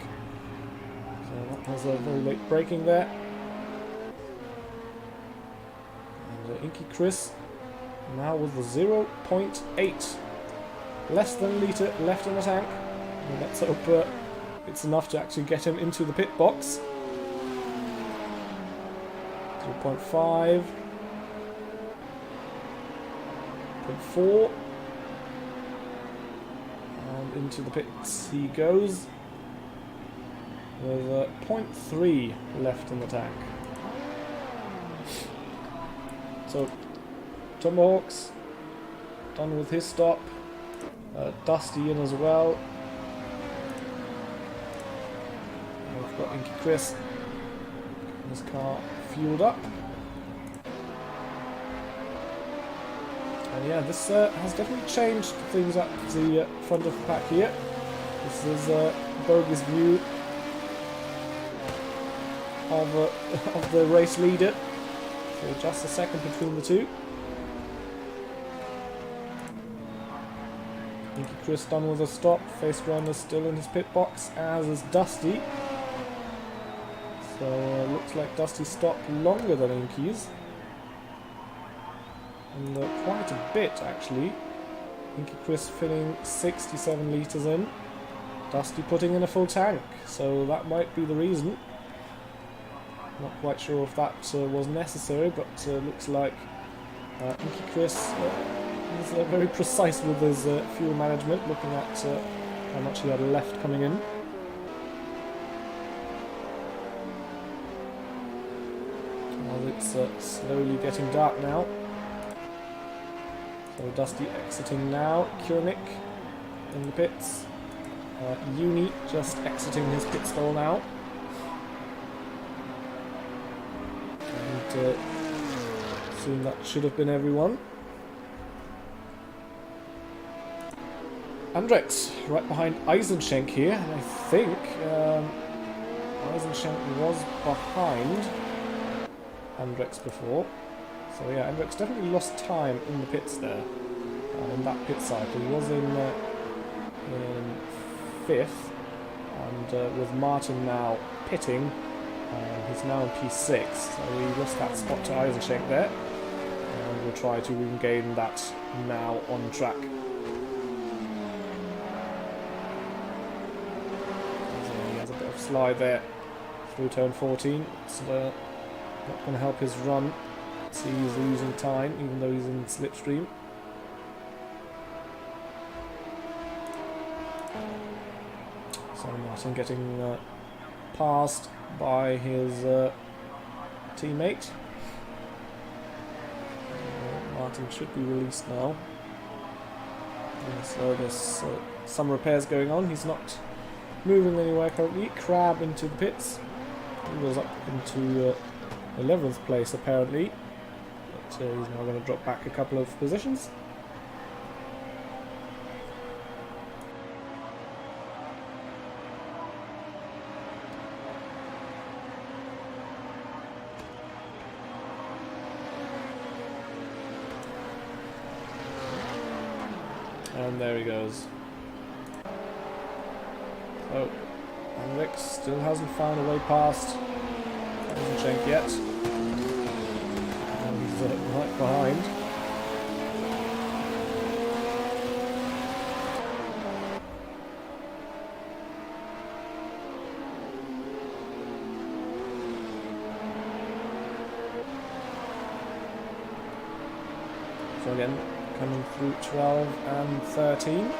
So that was a very late braking there. And Inky Chris now with the 0.8. Less than a litre left in the tank. And let's hope it's enough to actually get him into the pit box. 0.5. 0.4. And into the pits he goes with 0.3 left in the tank. So Tomahawks done with his stop. Dusty in as well. And we've got Inky Chris. His car fueled up. And yeah, this has definitely changed things at the front of the pack here. This is Bogey's view of the race leader. So just a second between the two. Inky Chris done with a stop. Face Grinder still in his pit box, as is Dusty. So looks like Dusty stopped longer than Inky's. And quite a bit actually. Inky Chris filling 67 litres in. Dusty putting in a full tank. So that might be the reason. Not quite sure if that was necessary, but looks like Inky Chris is very precise with his fuel management, looking at how much he had left coming in. As it's slowly getting dark now. So Dusty exiting now, Kurnik in the pits, Uni just exiting his pit stall now. And soon that should have been everyone. Andrex right behind Eisenschenk here, and I think Eisenschenk was behind Andrex before. So yeah, Andrex definitely lost time in the pits there, in that pit cycle. He was in 5th, and with Martin now pitting, he's now in P6, so he lost that spot to Eisenschenk there, and we'll try to regain that now on track. So he has a bit of slide there through turn 14. It's not going to help his run. See, he's losing time, even though he's in slipstream. So Martin getting passed by his teammate. Martin should be released now. Yeah, so there's some repairs going on. He's not moving anywhere currently. Crab into the pits. He was up into 11th place apparently. But he's now going to drop back a couple of positions. And there he goes. So, Hendrix still hasn't found a way past Eisenschenk yet. And he's right behind. So again, coming through 12 and 13.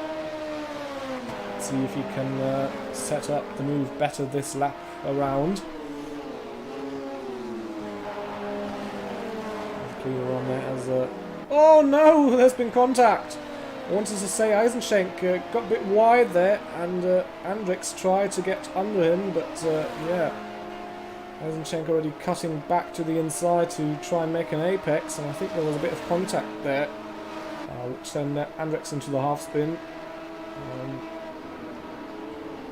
Let's see if he can set up the move better this lap around. Cleaner on there as oh no! There's been contact! I wanted to say Eisenschenk got a bit wide there, and Andrix tried to get under him, but yeah. Eisenschenk already cutting back to the inside to try and make an apex, and I think there was a bit of contact there. Which sent Andrex into the half spin.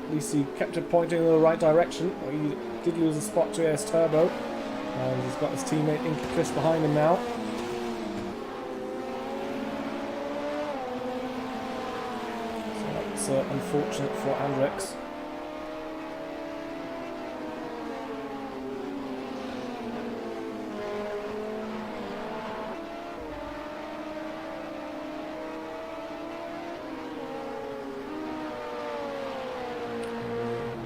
At least he kept it pointing in the right direction. He did lose a spot to AS Turbo. And he's got his teammate Inky Chris behind him now. So that's unfortunate for Andrex.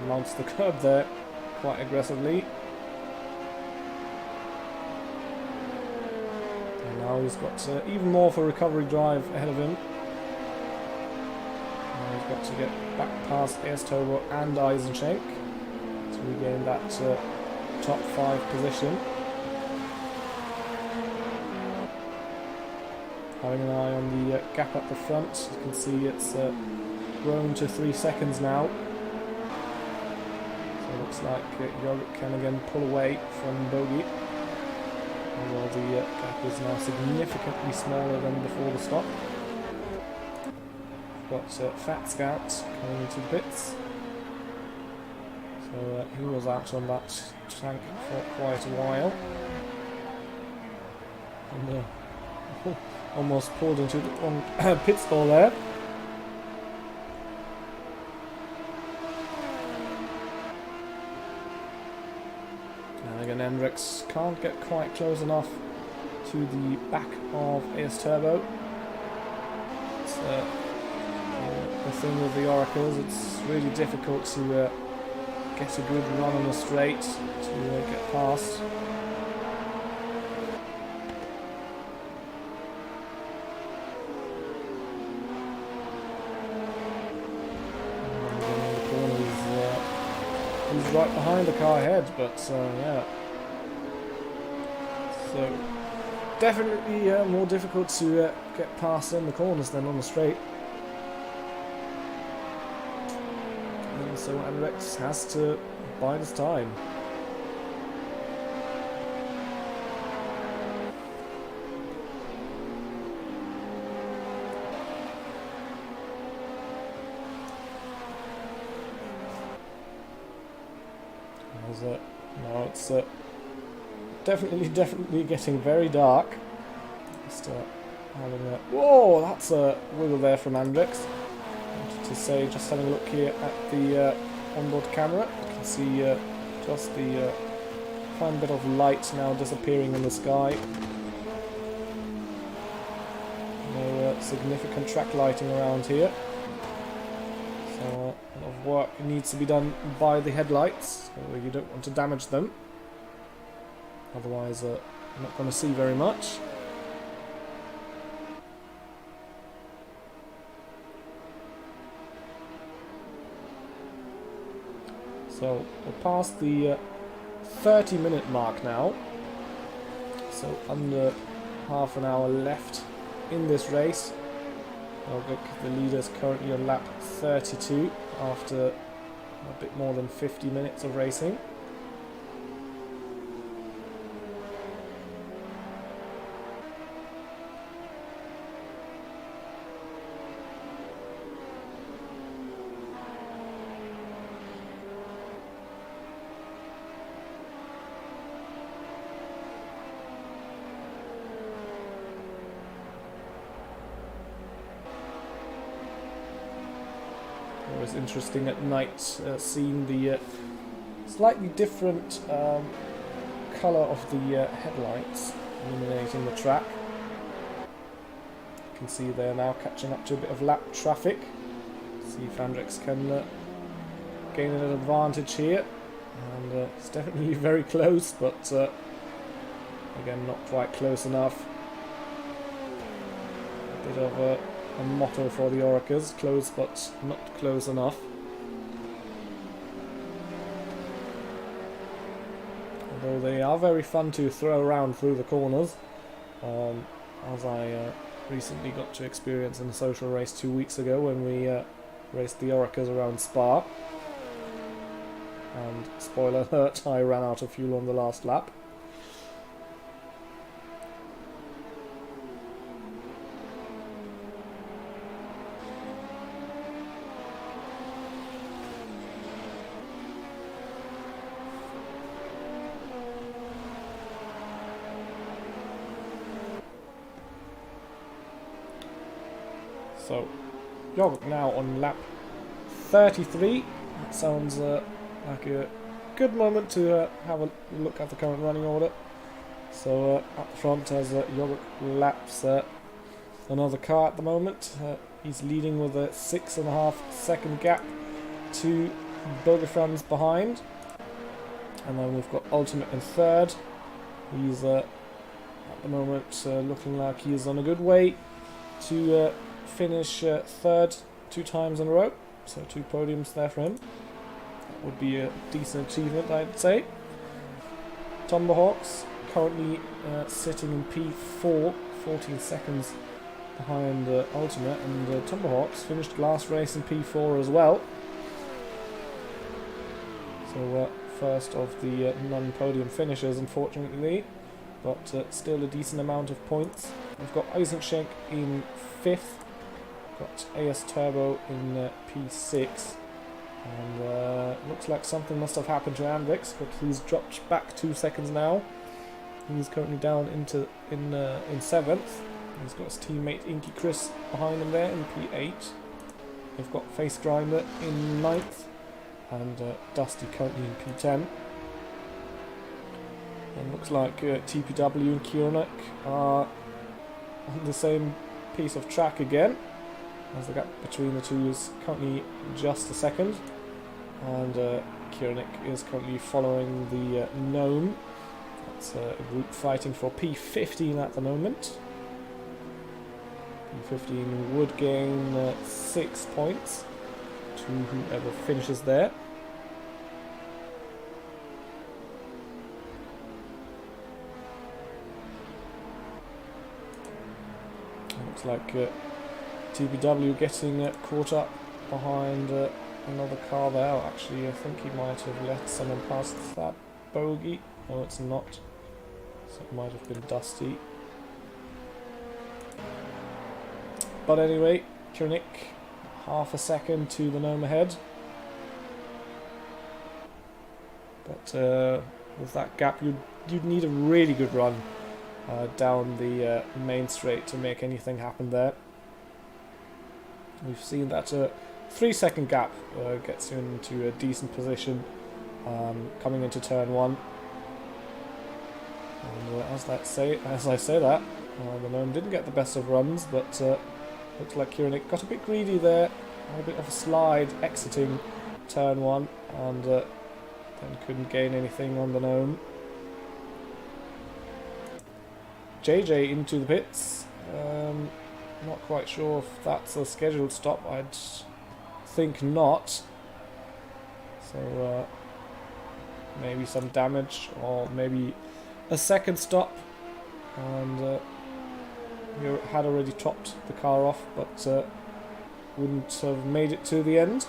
Mounts the curb there quite aggressively. And now he's got even more for recovery drive ahead of him. Now he's got to get back past AS Turbo and Eisenschenk to regain that top 5 position. Having an eye on the gap at the front, you can see it's grown to 3 seconds now. Looks like Yogurt can again pull away from Bogey. Although the gap is now significantly smaller than before the stop. We've got Fat Scout coming into the pits. So he was out on that tank for quite a while. And almost pulled into the wrong pit stall there. And Hendrix can't get quite close enough to the back of AS Turbo. It's the thing with the Oracles, it's really difficult to get a good run on the straight to get past. right behind the car ahead, but yeah. So definitely more difficult to get past in the corners than on the straight. And so Andrex has to bide his time. Now it's definitely getting very dark. Just having a... Whoa, that's a wiggle there from Andrex. Wanted to say, just having a look here at the onboard camera, you can see just the fine bit of light now disappearing in the sky. No significant track lighting around here. So a lot of work needs to be done by the headlights, so you don't want to damage them. Otherwise, you're not going to see very much. So we're past the 30-minute mark now. So under half an hour left in this race. The leader is currently on lap 32 after a bit more than 50 minutes of racing. Always interesting at night seeing the slightly different colour of the headlights illuminating the track. You can see they're now catching up to a bit of lap traffic. See if Andrex can gain an advantage here. And it's definitely very close, but again not quite close enough. A bit of a motto for the Orcas, close but not close enough. Although they are very fun to throw around through the corners, as I recently got to experience in a social race 2 weeks ago when we raced the Orcas around Spa. And spoiler alert, I ran out of fuel on the last lap. So, Jorg now on lap 33. That sounds like a good moment to have a look at the current running order. So, up the front as Jorg laps another car at the moment. He's leading with a 6.5 second gap to Bogefrans behind. And then we've got Ultimate in third. He's at the moment looking like he is on a good way to finish third 2 times in a row, so 2 podiums there for him. That would be a decent achievement, I'd say. Tomahawks currently sitting in P4, 14 seconds behind Ultimate, and Tomahawks finished last race in P4 as well. So first of the non-podium finishers, unfortunately, but still a decent amount of points. We've got Eisenschenk in 5th. Got AS Turbo in P6, and looks like something must have happened to Andrex, but he's dropped back 2 seconds now. He's currently down in 7th. He's got his teammate Inky Chris behind him there in P8. They've got Face Grinder in 9th, and Dusty currently in P10. And looks like TPW and Kieronek are on the same piece of track again, as the gap between the two is currently just a second, and Kieronek is currently following the Gnome. That's a group fighting for P15 at the moment. P15 would gain 6 points to whoever finishes there. looks like TPW getting caught up behind another car there. Actually, I think he might have let someone past that bogey. No, it's not. So it might have been Dusty. But anyway, Kiernick, half a second to the gnome ahead. But with that gap, you'd need a really good run down the main straight to make anything happen there. We've seen that 3-second gap gets you into a decent position coming into turn 1. And as I say that, the gnome didn't get the best of runs, but looks like Kiernick got a bit greedy there, had a bit of a slide exiting turn 1, and then couldn't gain anything on the gnome. JJ into the pits. Not quite sure if that's a scheduled stop. I'd think not. So maybe some damage, or maybe a second stop, and you had already topped the car off, but wouldn't have made it to the end.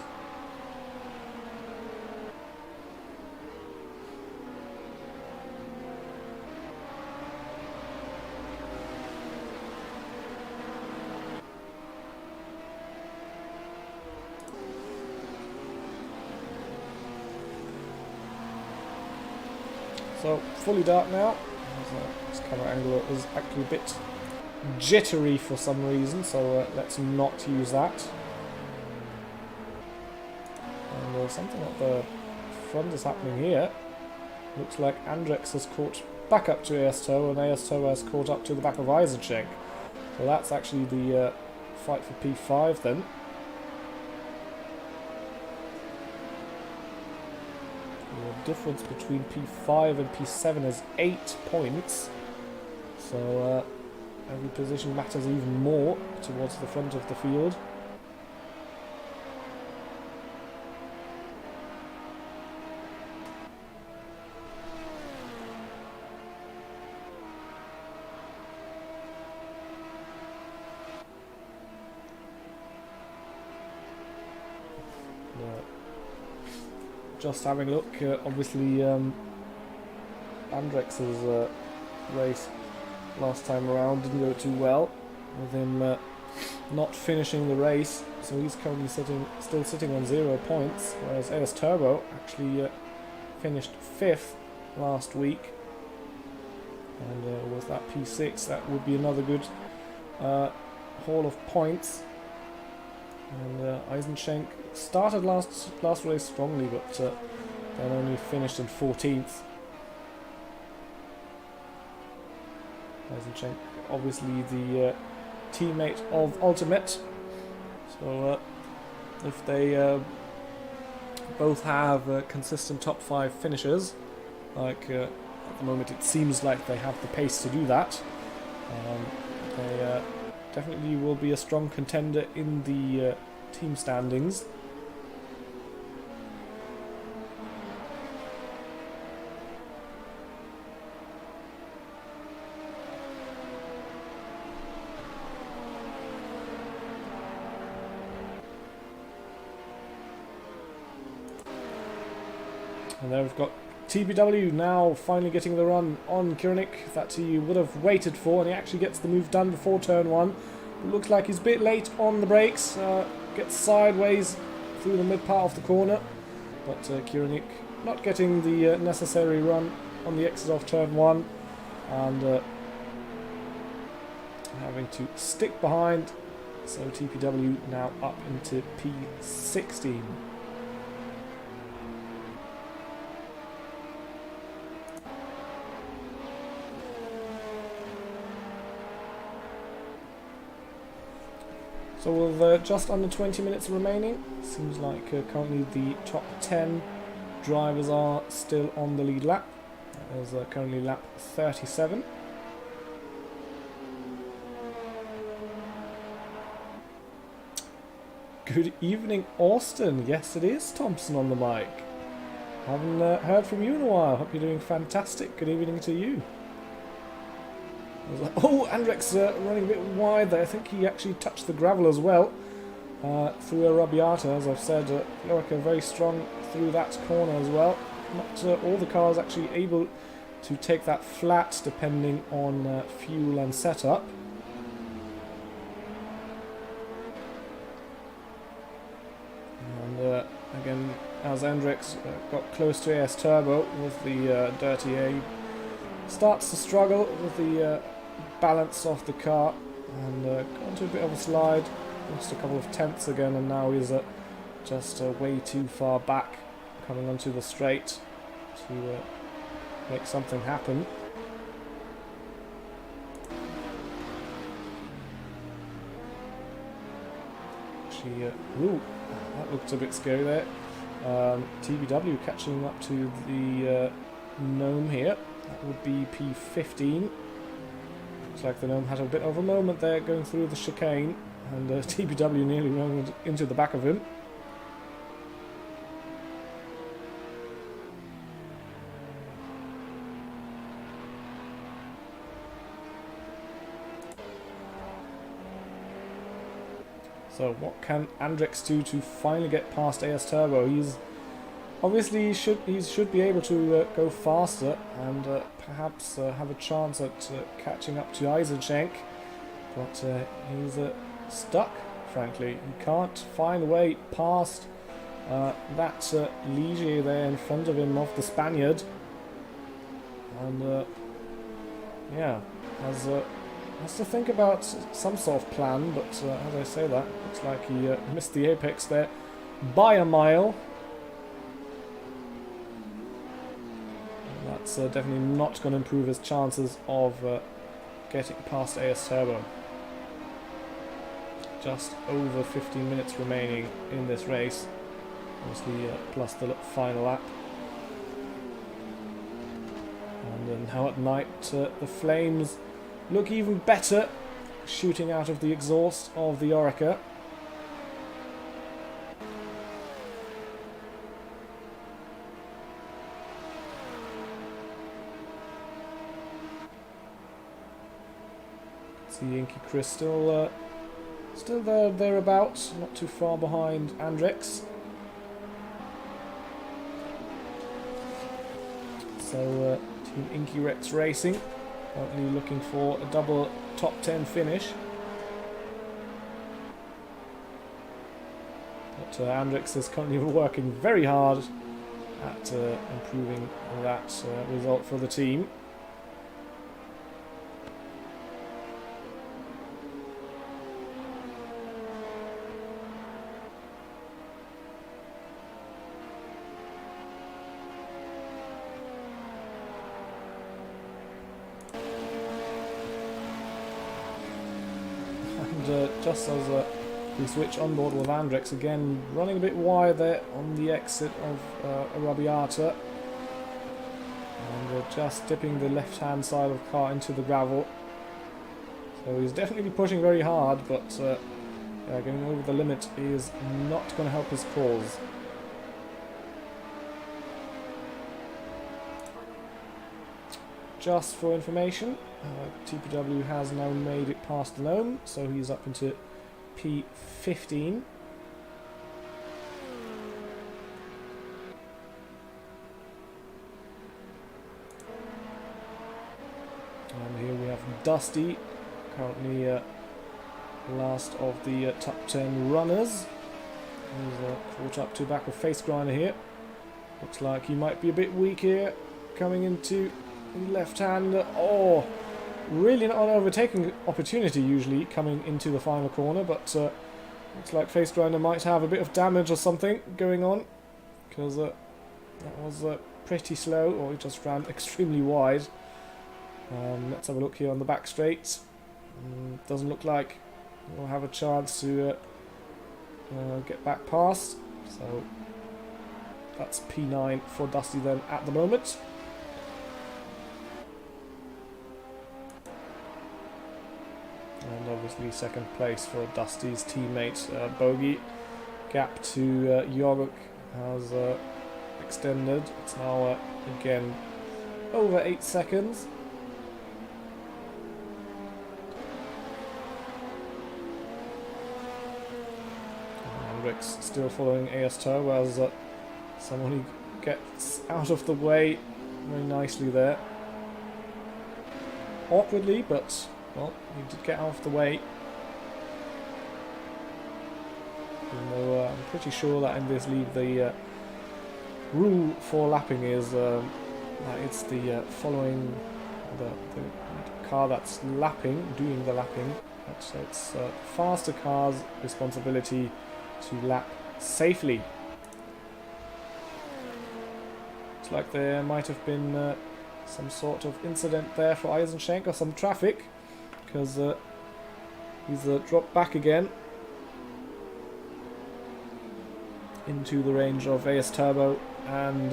So, fully dark now. This camera angle is actually a bit jittery for some reason, so let's not use that. And something at the front is happening here. Looks like Andrex has caught back up to ASTO, and ASTO has caught up to the back of Eisenschenk. So that's actually the fight for P5 then. The difference between P5 and P7 is 8 points, so every position matters even more towards the front of the field. Just having a look, obviously Andrex's race last time around didn't go too well, with him not finishing the race, so he's currently still sitting on 0 points, whereas AS Turbo actually finished 5th last week, and with that P6 that would be another good haul of points. And Eisenschenk started last race strongly, but then only finished in 14th. Eisenschenk, obviously the teammate of Ultimate, so if they both have consistent top 5 finishes, like at the moment it seems like they have the pace to do that, they definitely will be a strong contender in the team standings. And there we've got TPW now finally getting the run on Kiernick that he would have waited for, and he actually gets the move done before turn 1. It looks like he's a bit late on the brakes, gets sideways through the mid part of the corner, but Kiernick not getting the necessary run on the exit of turn 1, and having to stick behind, so TPW now up into P16. So with just under 20 minutes remaining, seems like currently the top 10 drivers are still on the lead lap. There's currently lap 37. Good evening, Austin. Yes, it is Thompson on the mic. Haven't heard from you in a while. Hope you're doing fantastic. Good evening to you. Oh, Andrex running a bit wide there. I think he actually touched the gravel as well through a Arrabbiata, as I've said. Lorica very strong through that corner as well. Not all the cars actually able to take that flat depending on fuel and setup. And again, as Andrex got close to AS Turbo with the Dirty A, starts to struggle with the balance of the car and got into a bit of a slide, lost a couple of tenths again, and now he's just way too far back coming onto the straight to make something happen. Actually, ooh, that looked a bit scary there. TBW catching up to the Gnome here. That would be P15. Looks like the Gnome had a bit of a moment there going through the chicane, and TBW nearly ran into the back of him. So what can Andrex do to finally get past AS Turbo? He's obviously he should be able to go faster and perhaps have a chance at catching up to Eisenschenk, but he's stuck. Frankly, he can't find a way past that Ligier there in front of him off the Spaniard, and yeah, has to think about some sort of plan, but as I say that, looks like he missed the apex there by a mile. And that's definitely not going to improve his chances of getting past AS Turbo. Just over 15 minutes remaining in this race, obviously plus the final lap. And then now at night, the flames look even better, shooting out of the exhaust of the Orica. See Inky Chris still there, thereabouts, not too far behind Andrex. So Team Inky Rex Racing currently looking for a double top 10 finish. But Andrex is currently working very hard at improving that result for the team. Just as we switch on board with Andrex again, running a bit wide there on the exit of Arrabbiata, and just dipping the left hand side of the car into the gravel. So he's definitely pushing very hard, but going over the limit is not going to help his cause. Just for information, TPW has now made it past the Gnome, so he's up into P15. And here we have Dusty, currently last of the top 10 runners. He's caught up to back of Face Grinder here. Looks like he might be a bit weak here, coming into left hand. Oh, really not an overtaking opportunity usually coming into the final corner, but looks like Face Grinder might have a bit of damage or something going on, because that was pretty slow, or he just ran extremely wide. Let's have a look here on the back straight. Doesn't look like we'll have a chance to get back past, so that's P9 for Dusty then at the moment. And obviously second place for Dusty's teammate Bogey. Gap to Yoguk has extended. It's now again over 8 seconds. Andrix still following AS Turbo as someone who gets out of the way very nicely there. Awkwardly, but, well, he did get out of the way. Even though I'm pretty sure that in this league the rule for lapping is that it's the following the car that's lapping, doing the lapping. So it's faster car's responsibility to lap safely. Looks like there might have been some sort of incident there for Eisenschenk, or some traffic, because he's dropped back again into the range of AS Turbo and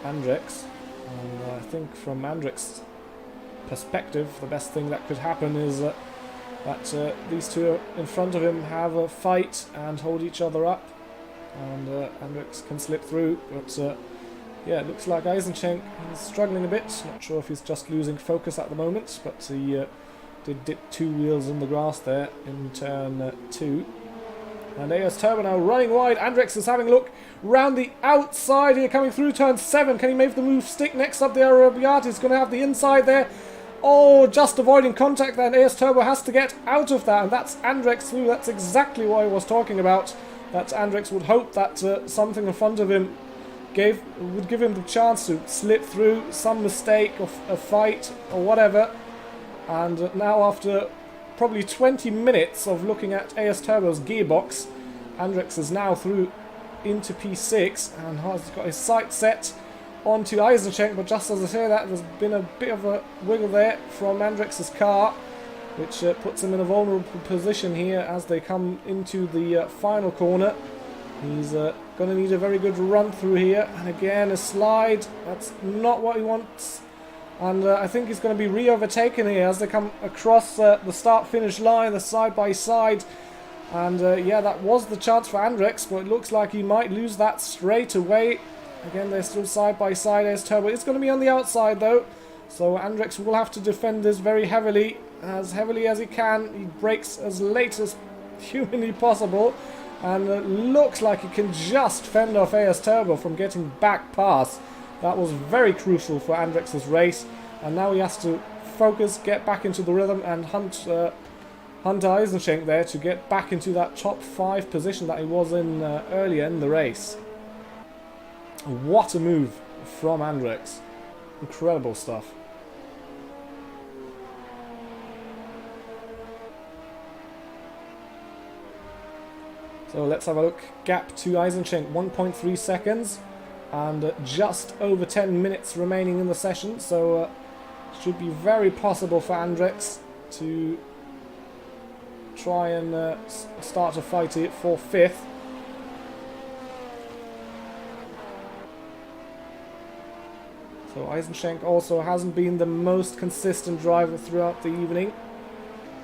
Andrix. And I think from Andrix's perspective, the best thing that could happen is that these two in front of him have a fight and hold each other up, and Andrix can slip through. But yeah, it looks like Eisenschenk is struggling a bit. Not sure if he's just losing focus at the moment, but he did dip 2 wheels in the grass there in turn 2. And AS Turbo now running wide. Andrix is having a look round the outside here, coming through turn 7. Can he make the move stick? Next up there, Biati is going to have the inside there. Oh, just avoiding contact there, and AS Turbo has to get out of that, and that's Andrix through. That's exactly what I was talking about. That Andrix would hope that something in front of him would give him the chance to slip through, some mistake or a fight or whatever. And now after probably 20 minutes of looking at AS Turbo's gearbox, Andrix is now through into P6 and has got his sight set onto Eisenschenk, but just as I say that, there's been a bit of a wiggle there from Andrix's car, which puts him in a vulnerable position here as they come into the final corner. He's going to need a very good run through here, and again a slide. That's not what he wants. And I think he's going to be re-overtaken here as they come across the start-finish line, the side-by-side. And yeah, that was the chance for Andrix, but it looks like he might lose that straight away. Again, they're still side-by-side. AS Turbo is going to be on the outside, though. So Andrix will have to defend this very heavily as he can. He brakes as late as humanly possible. And looks like he can just fend off AS Turbo from getting back past. That was very crucial for Andrix's race, and now he has to focus, get back into the rhythm, and hunt Eisenschenk there to get back into that top 5 position that he was in earlier in the race. What a move from Andrix. Incredible stuff. So let's have a look. Gap to Eisenschenk, 1.3 seconds. And just over 10 minutes remaining in the session, so should be very possible for Andrix to try and start a fight here for 5th. So Eisenschenk also hasn't been the most consistent driver throughout the evening,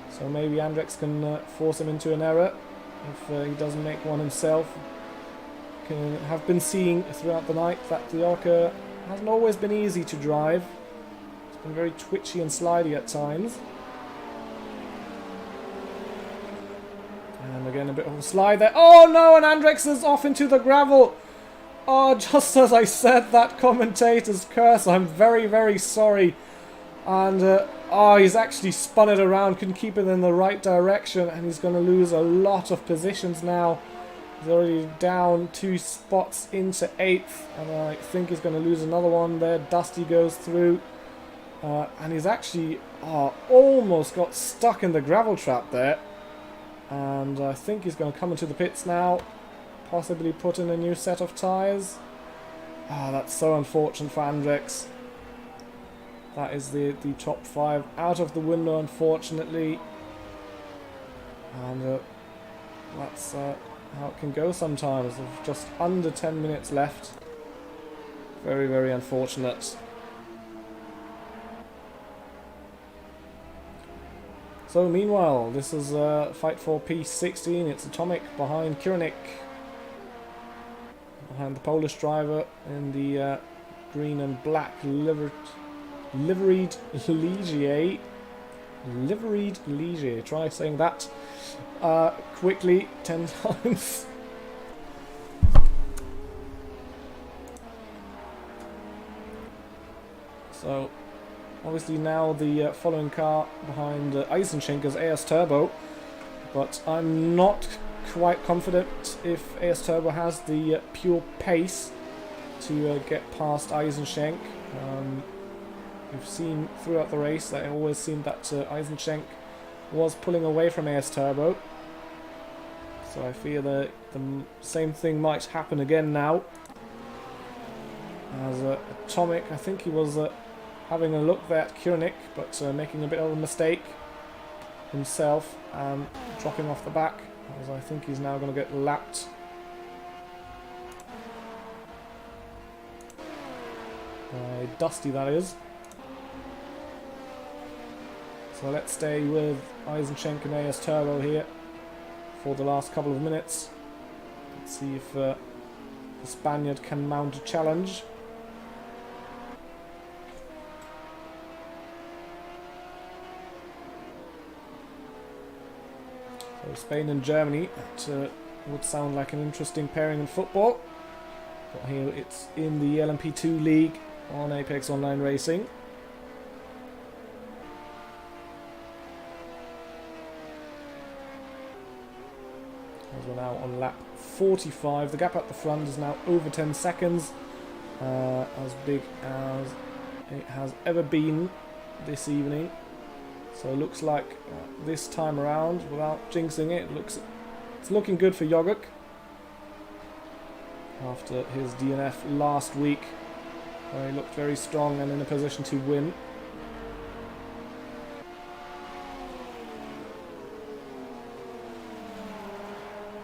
so maybe Andrix can force him into an error if he doesn't make one himself. Have been seeing throughout the night that the Orca hasn't always been easy to drive. It's been very twitchy and slidey at times. And again a bit of a slide there. Oh no, and Andrix is off into the gravel. Oh, just as I said that commentator's curse, I'm very, very sorry. And oh, he's actually spun it around, couldn't keep it in the right direction, and he's going to lose a lot of positions now. He's already down 2 spots into 8th, and I think he's going to lose another one there. Dusty goes through, and he's actually almost got stuck in the gravel trap there. And I think he's going to come into the pits now, possibly put in a new set of tyres. That's so unfortunate for Andrix. That is the top 5 out of the window, unfortunately. And that's how it can go sometimes. With just under 10 minutes left. Very, very unfortunate. So meanwhile, this is fight for P16. It's Atomic behind Kiranik. Behind the Polish driver in the green and black liveried Ligier. Try saying that. quickly 10 times. So, obviously now the following car behind Eisenschenker's AS Turbo, but I'm not quite confident if AS Turbo has the pure pace to get past Eisenschenk. We've seen throughout the race that it always seemed that Eisenschenk was pulling away from AS Turbo. So I fear that the same thing might happen again now. As Atomic, I think he was having a look there at Kurnik, but making a bit of a mistake himself and dropping off the back, as I think he's now going to get lapped. Dusty, that is. So let's stay with Eisenschenk and AS Turbo here for the last couple of minutes. Let's see if the Spaniard can mount a challenge. So Spain and Germany, that would sound like an interesting pairing in football. But here it's in the LMP2 League on Apex Online Racing. As we're now on lap 45, the gap at the front is now over 10 seconds, as big as it has ever been this evening. So it looks like this time around, without jinxing it, it's looking good for Yoguk after his DNF last week, where he looked very strong and in a position to win.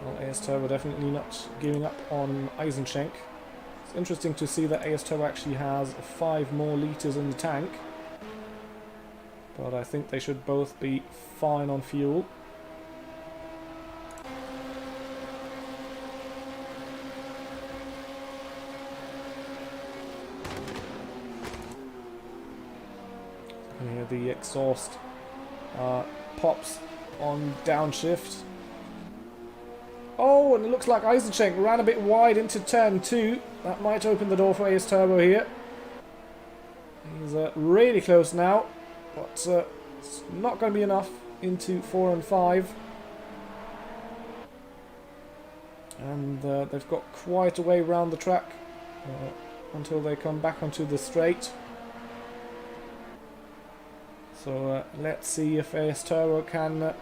Well, AS Turbo definitely not giving up on Eisenschenk. It's interesting to see that AS Turbo actually has 5 more litres in the tank, but I think they should both be fine on fuel. And here the exhaust pops on downshift. Oh, and it looks like Eisenschenk ran a bit wide into turn 2. That might open the door for AS Turbo here. He's really close now, but it's not going to be enough into 4 and 5. And they've got quite a way round the track until they come back onto the straight. So let's see if AS Turbo can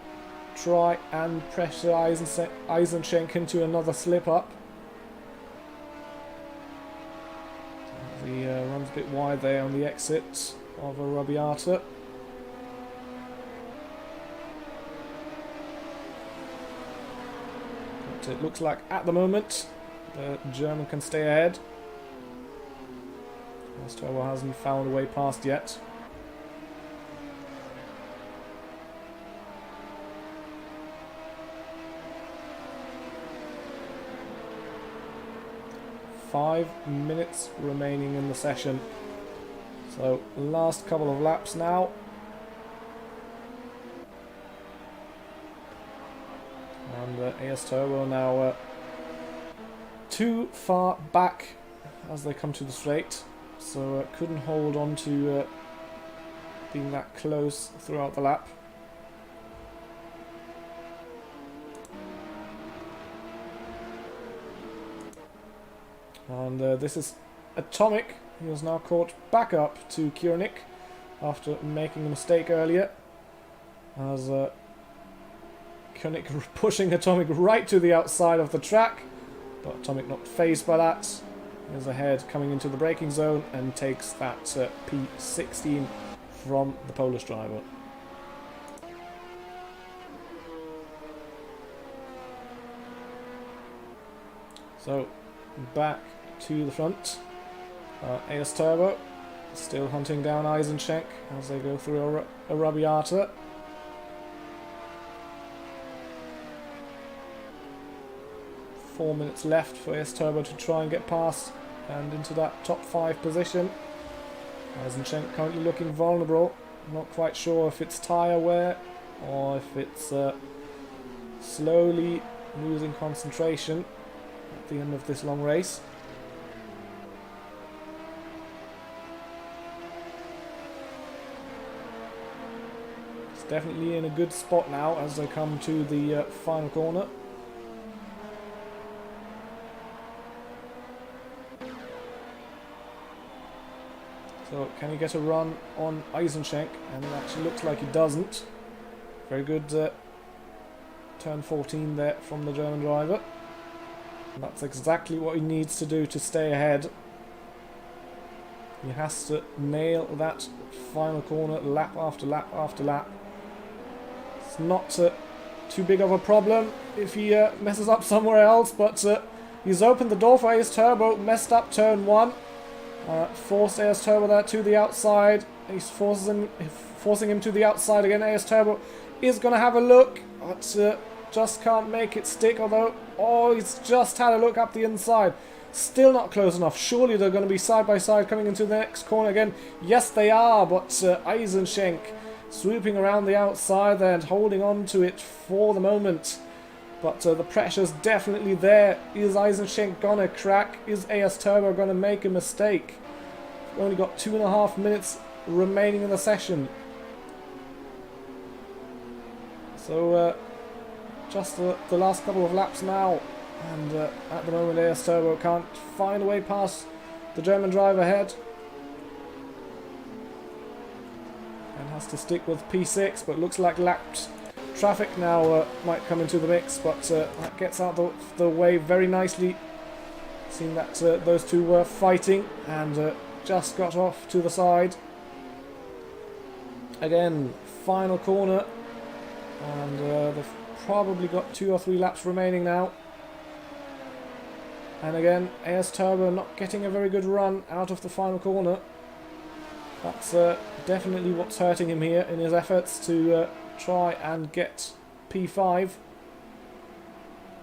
try and pressure Eisenschenk into another slip up. He runs a bit wide there on the exit of Arrabbiata. But it looks like at the moment the German can stay ahead. AS Turbo hasn't found a way past yet. Five minutes remaining in the session. So last couple of laps now. And AS Turbo now too far back as they come to the straight. So couldn't hold on to being that close throughout the lap. And this is Atomic. He was now caught back up to Kurnik after making a mistake earlier. As Kurnik pushing Atomic right to the outside of the track. But Atomic not fazed by that. Is ahead coming into the braking zone and takes that P16 from the Polish driver. So back to the front. AS Turbo still hunting down Eisenschenk as they go through Arrabbiata. Four minutes left for AS Turbo to try and get past and into that top 5 position. Eisenschenk currently looking vulnerable. I'm not quite sure if it's tyre wear or if it's slowly losing concentration at the end of this long race. It's definitely in a good spot now as they come to the final corner. So can he get a run on Eisenschenk? And it actually looks like he doesn't. Very good turn 14 there from the German driver. And that's exactly what he needs to do to stay ahead. He has to nail that final corner lap after lap after lap. It's not too big of a problem if he messes up somewhere else, but he's opened the door for AS Turbo, messed up turn 1. Forced AS Turbo there to the outside. He's forcing him to the outside again. AS Turbo is going to have a look, but just can't make it stick. Although, oh, he's just had a look up the inside. Still not close enough. Surely they're going to be side by side coming into the next corner again. Yes, they are, but Eisenschenk swooping around the outside there and holding on to it for the moment. But the pressure's definitely there. Is Eisenschenk gonna crack? Is AS Turbo gonna make a mistake? We've only got 2.5 minutes remaining in the session. So just the last couple of laps now. And at the moment AS Turbo can't find a way past the German driver ahead. And has to stick with P6, but looks like lapped traffic now might come into the mix, but that gets out the way very nicely. Seeing that those two were fighting and just got off to the side. Again, final corner, and they've probably got 2 or 3 laps remaining now. And again, AS Turbo not getting a very good run out of the final corner. That's definitely what's hurting him here in his efforts to try and get P5,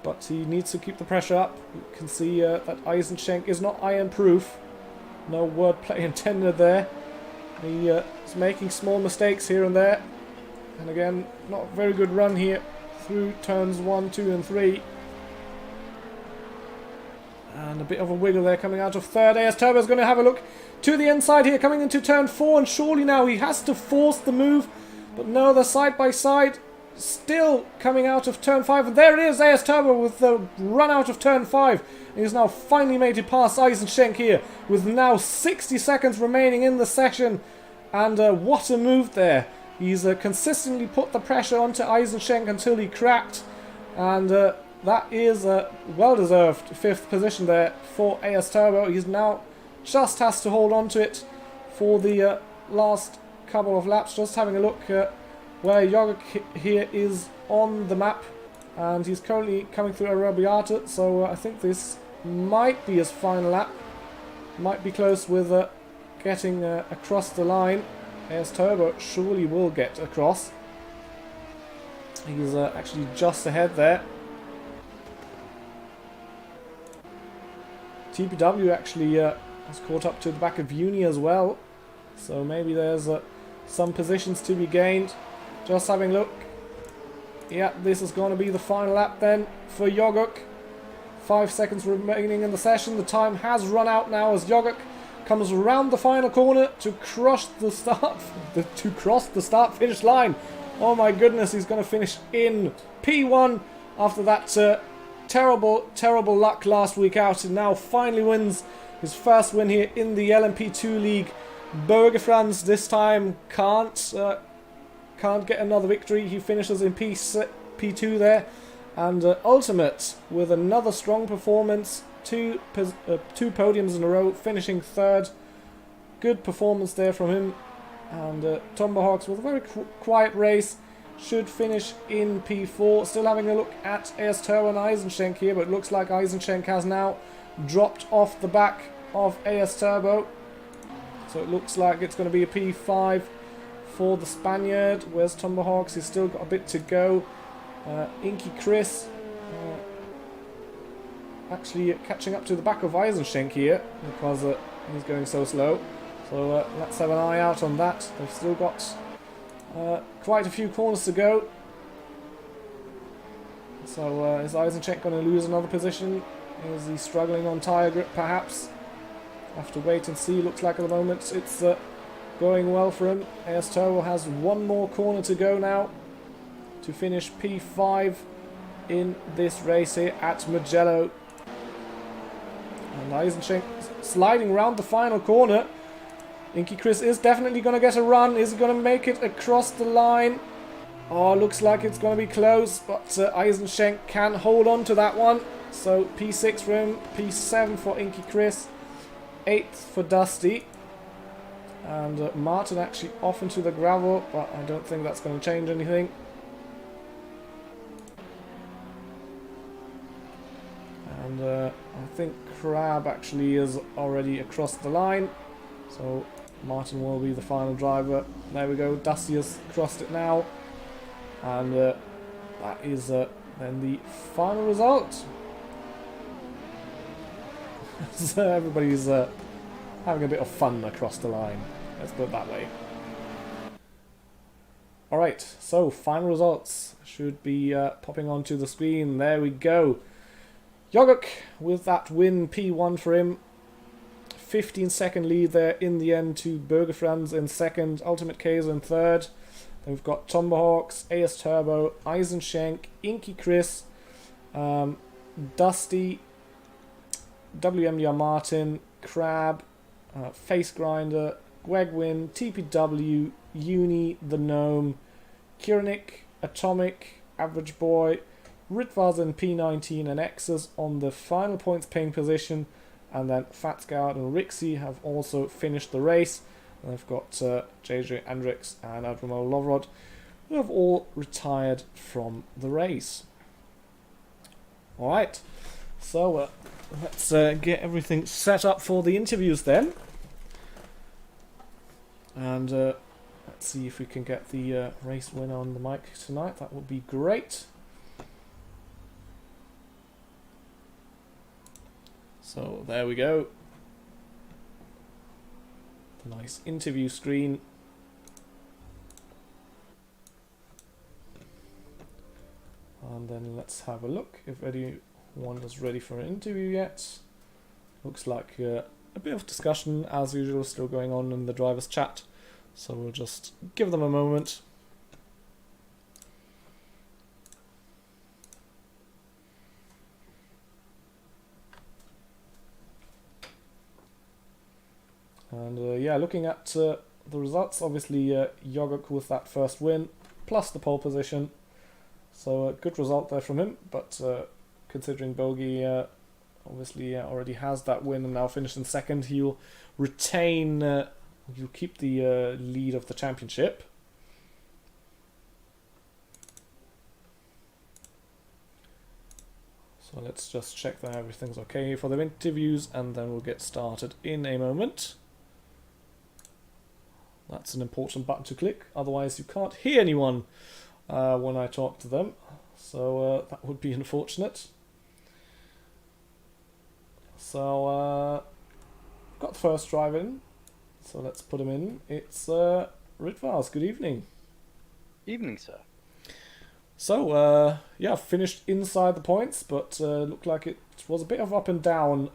but he needs to keep the pressure up. You can see that Eisenschenk is not iron proof. No wordplay intended there. He is making small mistakes here and there, and again, not a very good run here through turns 1, 2 and 3. And a bit of a wiggle there coming out of third. AS Turbo is going to have a look to the inside here coming into turn 4, and surely now he has to force the move. But no, they're side by side, still coming out of turn 5. And there it is, AS Turbo with the run out of turn 5. And he's now finally made it past Eisenschenk here, with now 60 seconds remaining in the session. And what a move there. He's consistently put the pressure onto Eisenschenk until he cracked. And that is a well-deserved 5th position there for AS Turbo. He's now just has to hold on to it for the last couple of laps. Just having a look where Jogek here is on the map, and he's currently coming through Arrabbiata, so I think this might be his final lap. Might be close with getting across the line. AS Turbo surely will get across. He's actually just ahead there. TPW actually has caught up to the back of Uni as well, so maybe there's some positions to be gained. Just having a look. Yeah, this is going to be the final lap then for Jogek. 5 seconds remaining in the session. The time has run out now as Jogek comes around the final corner to cross the start-finish line. Oh my goodness, he's going to finish in P1 after that terrible luck last week out, and now finally wins his first win here in the LMP2 League. Bergefrans this time can't get another victory. He finishes in P2 there, and Ultimate with another strong performance, two podiums in a row, finishing 3rd. Good performance there from him. And Tomahawks with a very quiet race should finish in P4. Still having a look at AS Turbo and Eisenschenk here, but it looks like Eisenschenk has now dropped off the back of AS Turbo. So it looks like it's going to be a P5 for the Spaniard. Where's Tomahawks? He's still got a bit to go. Inky Chris actually catching up to the back of Eisenschenk here because he's going so slow. So let's have an eye out on that. They've still got quite a few corners to go. So is Eisencheck going to lose another position? Is he struggling on tyre grip perhaps? Have to wait and see. Looks like at the moment it's going well for him. AS Turbo has one more corner to go now to finish P5 in this race here at Mugello. And Eisencheck sliding around the final corner. Inky Chris is definitely going to get a run. Is he going to make it across the line? Oh, looks like it's going to be close, but Eisencheck can hold on to that one. So P6 for him, P7 for Inky Chris, 8th for Dusty. And Martin actually off into the gravel, but I don't think that's going to change anything. And I think Crab actually is already across the line. So Martin will be the final driver. There we go, Dusty has crossed it now. And that is then the final result. So everybody's having a bit of fun across the line. Let's put it that way. Alright, so final results should be popping onto the screen. There we go. Yoguk with that win, P1 for him. 15-second lead there in the end to Burgerfranz in second, Ultimate Kaiser in third. Then we've got Tomahawks, AS Turbo, Eisencheck, Inky Chris, Dusty, WMDR Martin, Crab, Face Grinder, Gwegwin, TPW, Uni, The Gnome, Kiernick, Atomic, Average Boy, Ritvaz and P19 and X's on the final points paying position, and then Fatsgard and Rixie have also finished the race. And I've got JJ Andrix and Admiral Lovrod, who have all retired from the race. Alright, so let's get everything set up for the interviews then. And let's see if we can get the race winner on the mic tonight. That would be great. So there we go. The nice interview screen. And then let's have a look if anyone is ready for an interview yet. Looks like a bit of discussion as usual still going on in the driver's chat. So we'll just give them a moment. And yeah, looking at the results, obviously Yoguk with that first win, plus the pole position. So a good result there from him, but considering Bogey obviously already has that win and now finished in second, he'll retain, he'll keep the lead of the championship. So let's just check that everything's okay for the interviews, and then we'll get started in a moment. That's an important button to click, otherwise you can't hear anyone when I talk to them. So that would be unfortunate. So got the first drive in, so let's put him in. It's Ritvaz. Good evening. Evening, sir. So yeah, finished inside the points, but looked like it was a bit of up and down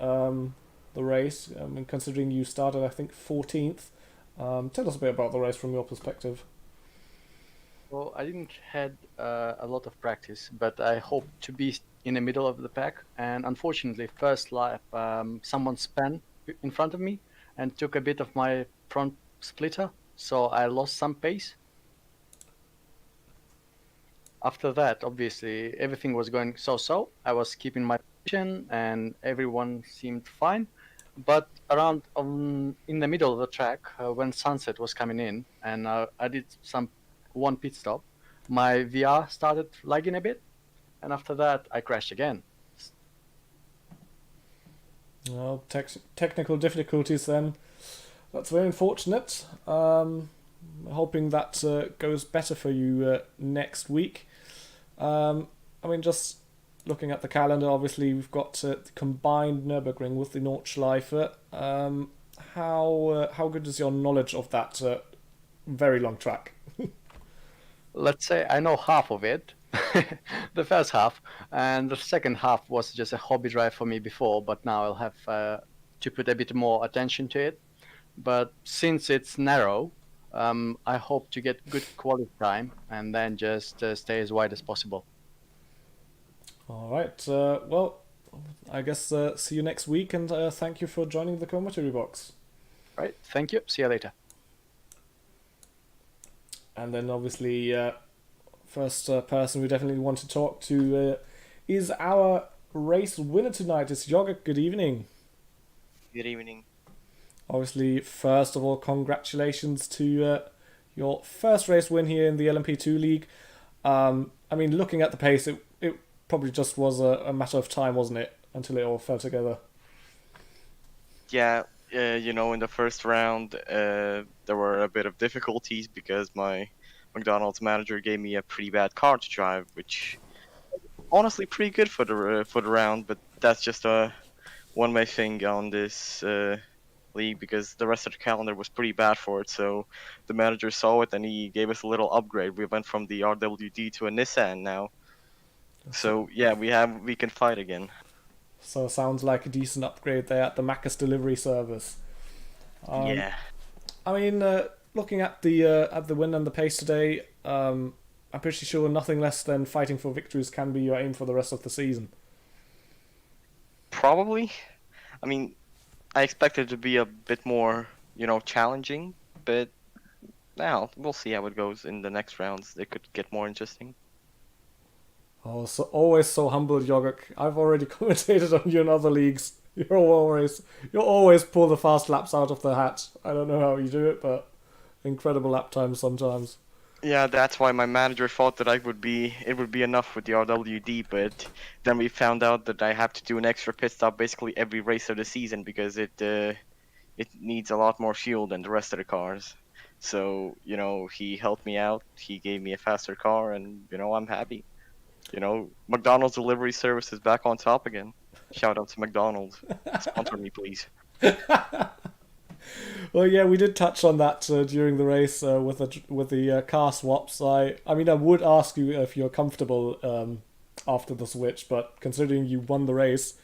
the race. I mean, considering you started, I think 14th. Tell us a bit about the race from your perspective. Well, I didn't had a lot of practice, but I hope to be in the middle of the pack. And unfortunately, first lap, someone span in front of me and took a bit of my front splitter, so I lost some pace. After that, obviously, everything was going so-so. I was keeping my position, and everyone seemed fine. But around in the middle of the track, when sunset was coming in, and I did one pit stop, my VR started lagging a bit, and after that I crashed again. Well, technical difficulties then. That's very unfortunate. Hoping that goes better for you next week. I mean, just looking at the calendar, obviously we've got the combined Nürburgring with the Nordschleife. How good is your knowledge of that very long track? Let's say I know half of it, the first half, and the second half was just a hobby drive for me before, but now I'll have to put a bit more attention to it. But since it's narrow, I hope to get good quality time and then just stay as wide as possible. All right. Well, I guess see you next week, and thank you for joining the commentary box. Right, thank you. See you later. And then obviously, first person we definitely want to talk to is our race winner tonight. It's Yogurt. Good evening. Good evening. Obviously, first of all, congratulations to your first race win here in the LMP2 League. I mean, looking at the pace, it probably just was a matter of time, wasn't it, until it all fell together. Yeah, in the first round, there were a bit of difficulties because my McDonald's manager gave me a pretty bad car to drive, which honestly pretty good for the round, but that's just a one-way thing on this league because the rest of the calendar was pretty bad for it. So the manager saw it and he gave us a little upgrade. We went from the RWD to a Nissan now. So yeah, we can fight again. So sounds like a decent upgrade there at the Macca's delivery service. Yeah. I mean, looking at the win and the pace today, I'm pretty sure nothing less than fighting for victories can be your aim for the rest of the season. Probably. I mean, I expected it to be a bit more, challenging, but now we'll see how it goes in the next rounds. It could get more interesting. Oh, so always so humble, Yogurt. I've already commentated on you in other leagues. You always pull the fast laps out of the hat. I don't know how you do it, but incredible lap times sometimes. Yeah, that's why my manager thought that it would be enough with the RWD, but then we found out that I have to do an extra pit stop basically every race of the season because it needs a lot more fuel than the rest of the cars. So, he helped me out. He gave me a faster car, and I'm happy. McDonald's delivery service is back on top again. Shout out to McDonald's. Sponsor me, please. Well, yeah, we did touch on that during the race with the car swaps. I mean, I would ask you if you're comfortable after the switch, but considering you won the race,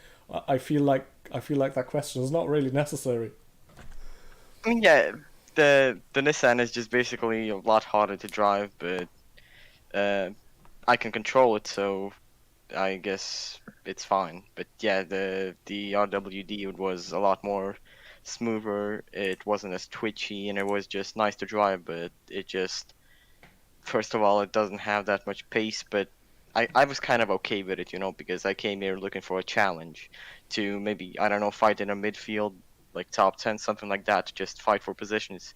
I feel like that question is not really necessary. I mean, yeah, the Nissan is just basically a lot harder to drive, but I can control it, so I guess it's fine. But yeah, the RWD was a lot more smoother. It wasn't as twitchy, and it was just nice to drive. But it just, first of all, it doesn't have that much pace. But I was kind of okay with it, because I came here looking for a challenge to maybe, I don't know, fight in a midfield, like top 10, something like that, to just fight for positions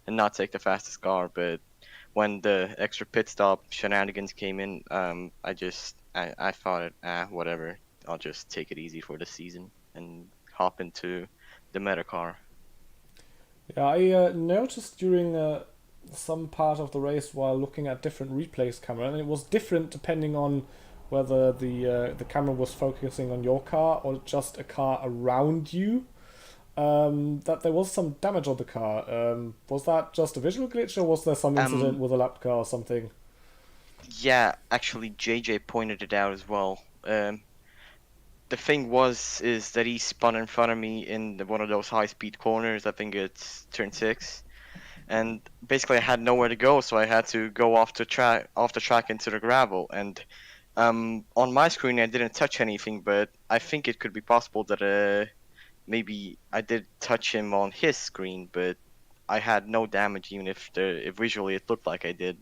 and not take the fastest car. But when the extra pit stop shenanigans came in, I thought, whatever, I'll just take it easy for the season and hop into the meta car. Yeah, I noticed during some part of the race while looking at different replays camera, and it was different depending on whether the camera was focusing on your car or just a car around you. That there was some damage on the car. Was that just a visual glitch, or was there some incident with a lapped car or something? Yeah, actually, JJ pointed it out as well. The thing is that he spun in front of me in one of those high-speed corners. I think it's turn 6, and basically I had nowhere to go, so I had to go off the track into the gravel. And on my screen I didn't touch anything, but I think it could be possible that maybe I did touch him on his screen, but I had no damage, even if visually it looked like I did.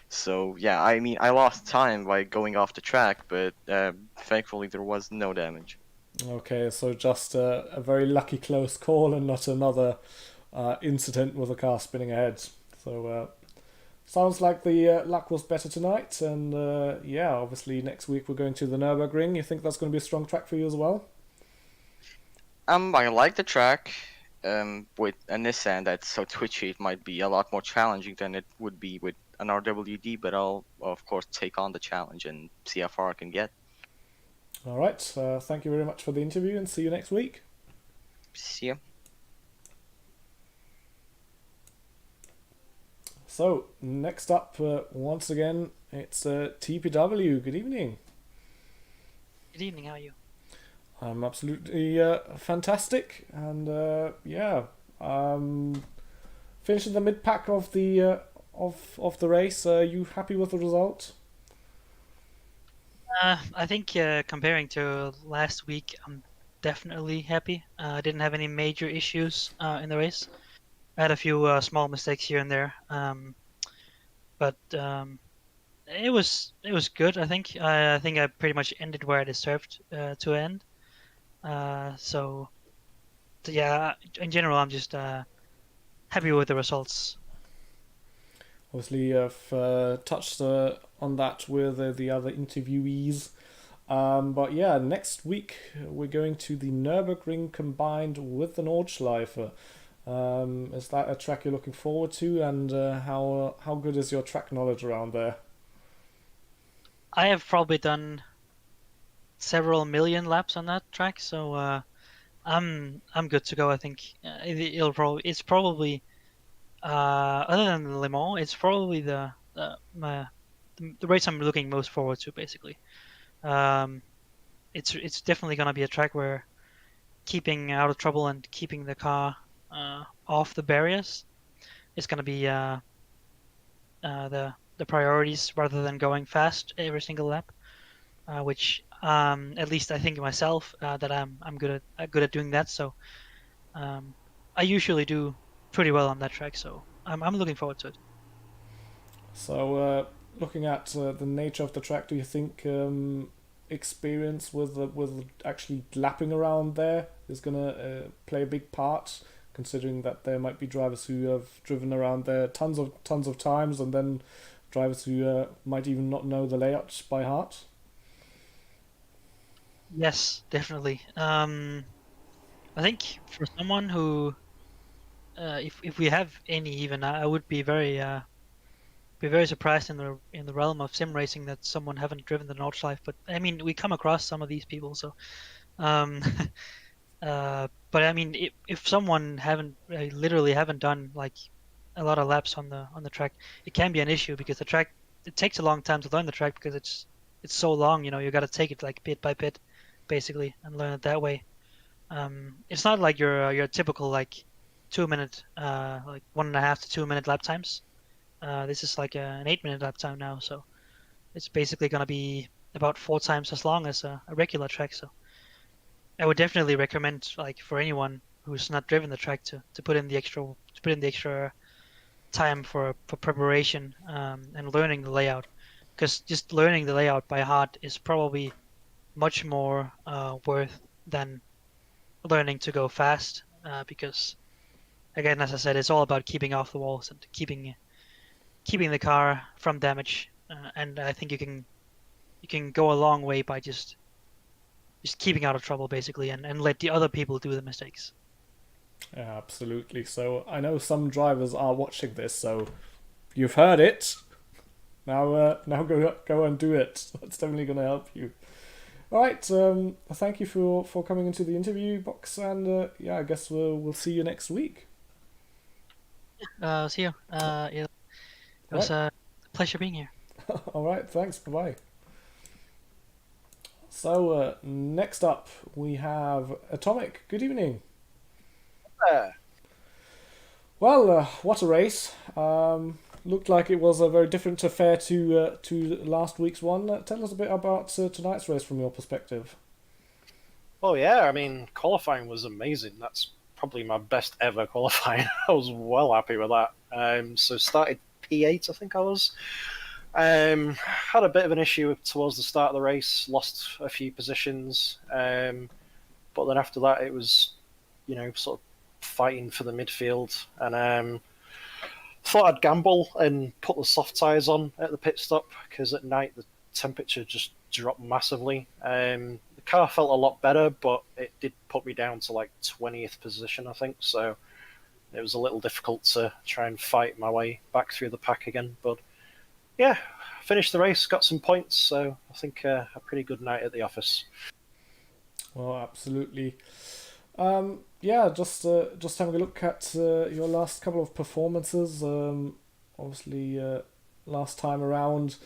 So yeah, I mean, I lost time by going off the track, but thankfully there was no damage. Okay, so just a very lucky close call and not another incident with a car spinning ahead. So sounds like the luck was better tonight, and yeah, obviously next week we're going to the Nürburgring. You think that's going to be a strong track for you as well? I like the track. With a Nissan that's so twitchy, it might be a lot more challenging than it would be with an RWD, but I'll of course take on the challenge and see how far I can get. All right, thank you very much for the interview, and see you next week. See ya. So next up, once again, It's TPW. Good evening. Good evening, how are you? I'm absolutely fantastic, and finishing the mid pack of the of the race. Are you happy with the result? I think comparing to last week, I'm definitely happy. I didn't have any major issues in the race. I had a few small mistakes here and there, but it was good. I think I pretty much ended where I deserved to end. So yeah, in general, I'm just happy with the results. Obviously, I've touched on that with the other interviewees. But yeah, next week we're going to the Nürburgring combined with the Nordschleife. Is that a track you're looking forward to, and how good is your track knowledge around there? I have probably done several million laps on that track, so I'm good to go. I think it's probably other than Le Mans, it's probably the race I'm looking most forward to, basically. Um, it's definitely gonna be a track where keeping out of trouble and keeping the car off the barriers is gonna be the priorities rather than going fast every single lap. Which at least I think myself that I'm good at doing that. So um, I usually do pretty well on that track. So I'm looking forward to it. So, looking at the nature of the track, do you think experience with actually lapping around there is gonna play a big part? Considering that there might be drivers who have driven around there tons of times, and then drivers who might even not know the layout by heart. Yes, definitely. I think for someone who, if we have any even, I would be very surprised in the realm of sim racing that someone haven't driven the Nordschleife. But I mean, we come across some of these people, so um, but I mean, if someone haven't literally haven't done like a lot of laps on the track, it can be an issue because the track it takes a long time to learn the track because it's so long. You know, you got to take it like bit by bit, basically, and learn it that way. It's not like your typical like 2 minute, like 1.5 to 2 minute lap times. This is like an 8 minute lap time now, so it's basically gonna be about 4 times as long as a regular track. So I would definitely recommend like for anyone who's not driven the track to put in the extra time for preparation and learning the layout, because just learning the layout by heart is probably much more worth than learning to go fast. Because again, as I said, it's all about keeping off the walls and keeping the car from damage. And I think you can go a long way by just keeping out of trouble basically, and let the other people do the mistakes. Yeah, absolutely. So I know some drivers are watching this, so you've heard it. Now go and do it. That's definitely going to help you. All right. Thank you for coming into the interview box, and yeah, I guess we'll see you next week. See you. It was a pleasure being here. All right. Thanks. Bye bye. So next up we have Atomic. Good evening. Well, what a race! Looked like it was a very different affair to last week's one. Tell us a bit about tonight's race from your perspective. Oh yeah, I mean qualifying was amazing. That's probably my best ever qualifying. I was well happy with that. So started P8, I think I was. Had a bit of an issue towards the start of the race, lost a few positions, but then after that it was, sort of fighting for the midfield, and thought I'd gamble and put the soft tyres on at the pit stop because at night the temperature just dropped massively. The car felt a lot better, but it did put me down to like 20th position, I think, so it was a little difficult to try and fight my way back through the pack again, but yeah, finished the race, got some points, so I think a pretty good night at the office. Well, absolutely. Yeah, just having a look at your last couple of performances. Obviously, last time around,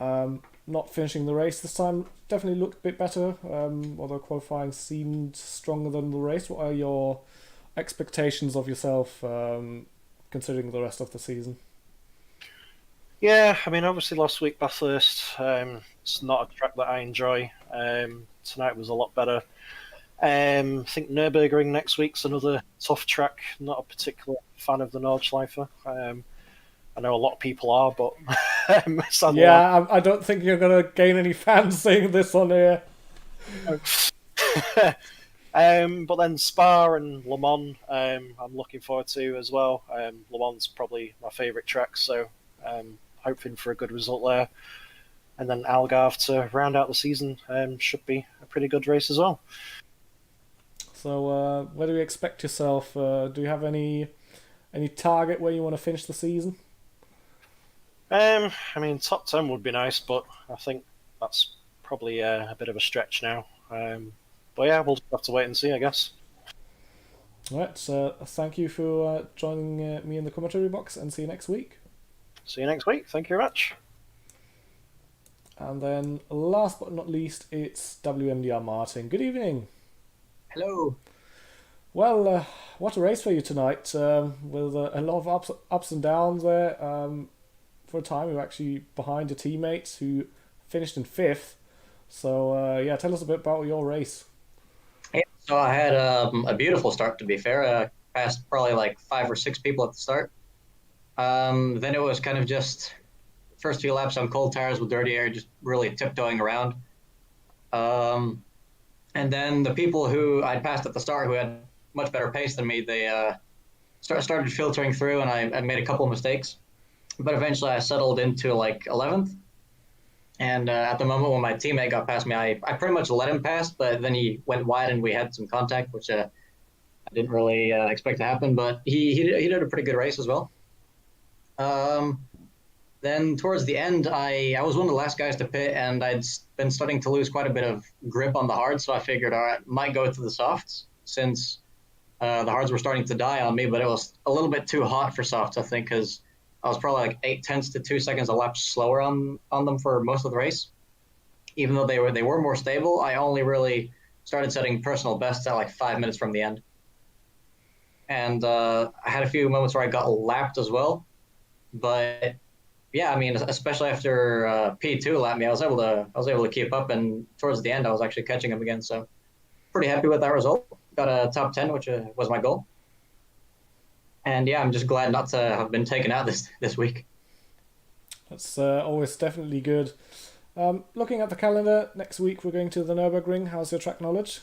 not finishing the race this time definitely looked a bit better, although qualifying seemed stronger than the race. What are your expectations of yourself, considering the rest of the season? Yeah, I mean, obviously last week Bathurst, it's not a track that I enjoy. Tonight was a lot better. I think Nürburgring next week's another tough track. Not a particular fan of the Nordschleife. I know a lot of people are, but sadly, Yeah, I don't think you're going to gain any fans saying this on here. But then Spa and Le Mans, I'm looking forward to as well. Le Mans probably my favourite track, so hoping for a good result there. And then Algarve to round out the season should be a pretty good race as well. So, where do you expect yourself? Do you have any target where you want to finish the season? I mean, top 10 would be nice, but I think that's probably a bit of a stretch now. But yeah, we'll just have to wait and see, I guess. All right, so thank you for joining me in the commentary box, and see you next week. See you next week. Thank you very much. And then, last but not least, it's WMDR Martin. Good evening. Hello. Well, what a race for you tonight, with a lot of ups and downs there. For a time, you were actually behind your teammates who finished in 5th. So, yeah, tell us a bit about your race. Yeah, so I had a beautiful start, to be fair. Passed probably like 5 or 6 people at the start. Then it was kind of just first few laps on cold tires with dirty air, just really tiptoeing around. And then the people who I'd passed at the start, who had much better pace than me, they started filtering through, and I made a couple of mistakes. But eventually I settled into like 11th. And at the moment when my teammate got past me, I pretty much let him pass, but then he went wide and we had some contact, which I didn't really expect to happen. But he did a pretty good race as well. Then towards the end, I was one of the last guys to pit, and I'd been starting to lose quite a bit of grip on the hards, so I figured, all right, might go to the softs, since the hards were starting to die on me, but it was a little bit too hot for softs, I think, because I was probably like 0.8 to 2 seconds a lap slower on them for most of the race. Even though they were more stable, I only really started setting personal bests at like 5 minutes from the end. And I had a few moments where I got lapped as well, but yeah, I mean, especially after P2 lapped me, I was able to keep up, and towards the end, I was actually catching him again. So, pretty happy with that result. Got a top 10, which was my goal. And yeah, I'm just glad not to have been taken out this week. That's always definitely good. Looking at the calendar, next week we're going to the Nürburgring. How's your track knowledge?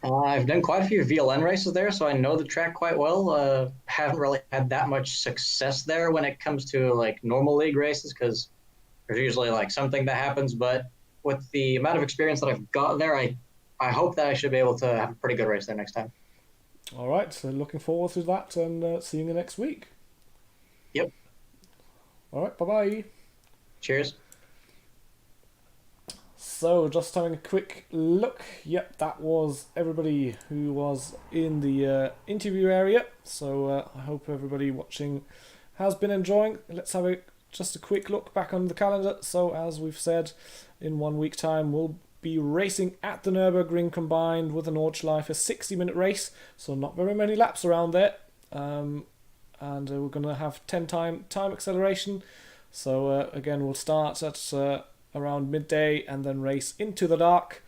I've done quite a few VLN races there, so I know the track quite well. Haven't really had that much success there when it comes to like normal league races, because there's usually like something that happens. But with the amount of experience that I've got there, I hope that I should be able to have a pretty good race there next time. All right, so looking forward to that, and seeing you next week. Yep. All right, bye-bye. Cheers. So, just having a quick look. Yep, that was everybody who was in the interview area. So, I hope everybody watching has been enjoying. Let's have just a quick look back on the calendar. So, as we've said, in 1 week time, we'll be racing at the Nürburgring combined with the Nordschleife, a 60-minute race. So, not very many laps around there. And we're going to have 10 time acceleration. So, again, we'll start at around midday and then race into the dark.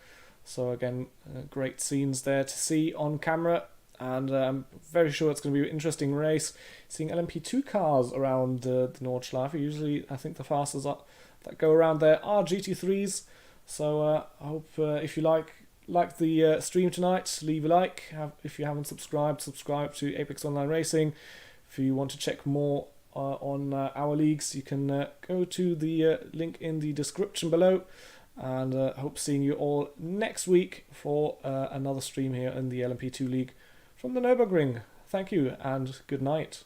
So again, great scenes there to see on camera, and I'm very sure it's going to be an interesting race, seeing LMP2 cars around the Nordschleife. Usually I think the fastest that go around there are GT3s. So I hope if you like the stream tonight, leave a like. If you haven't subscribed, subscribe to Apex Online Racing. If you want to check more on our leagues, you can go to the link in the description below, and hope seeing you all next week for another stream here in the LMP2 League from the Nürburgring. Thank you and good night.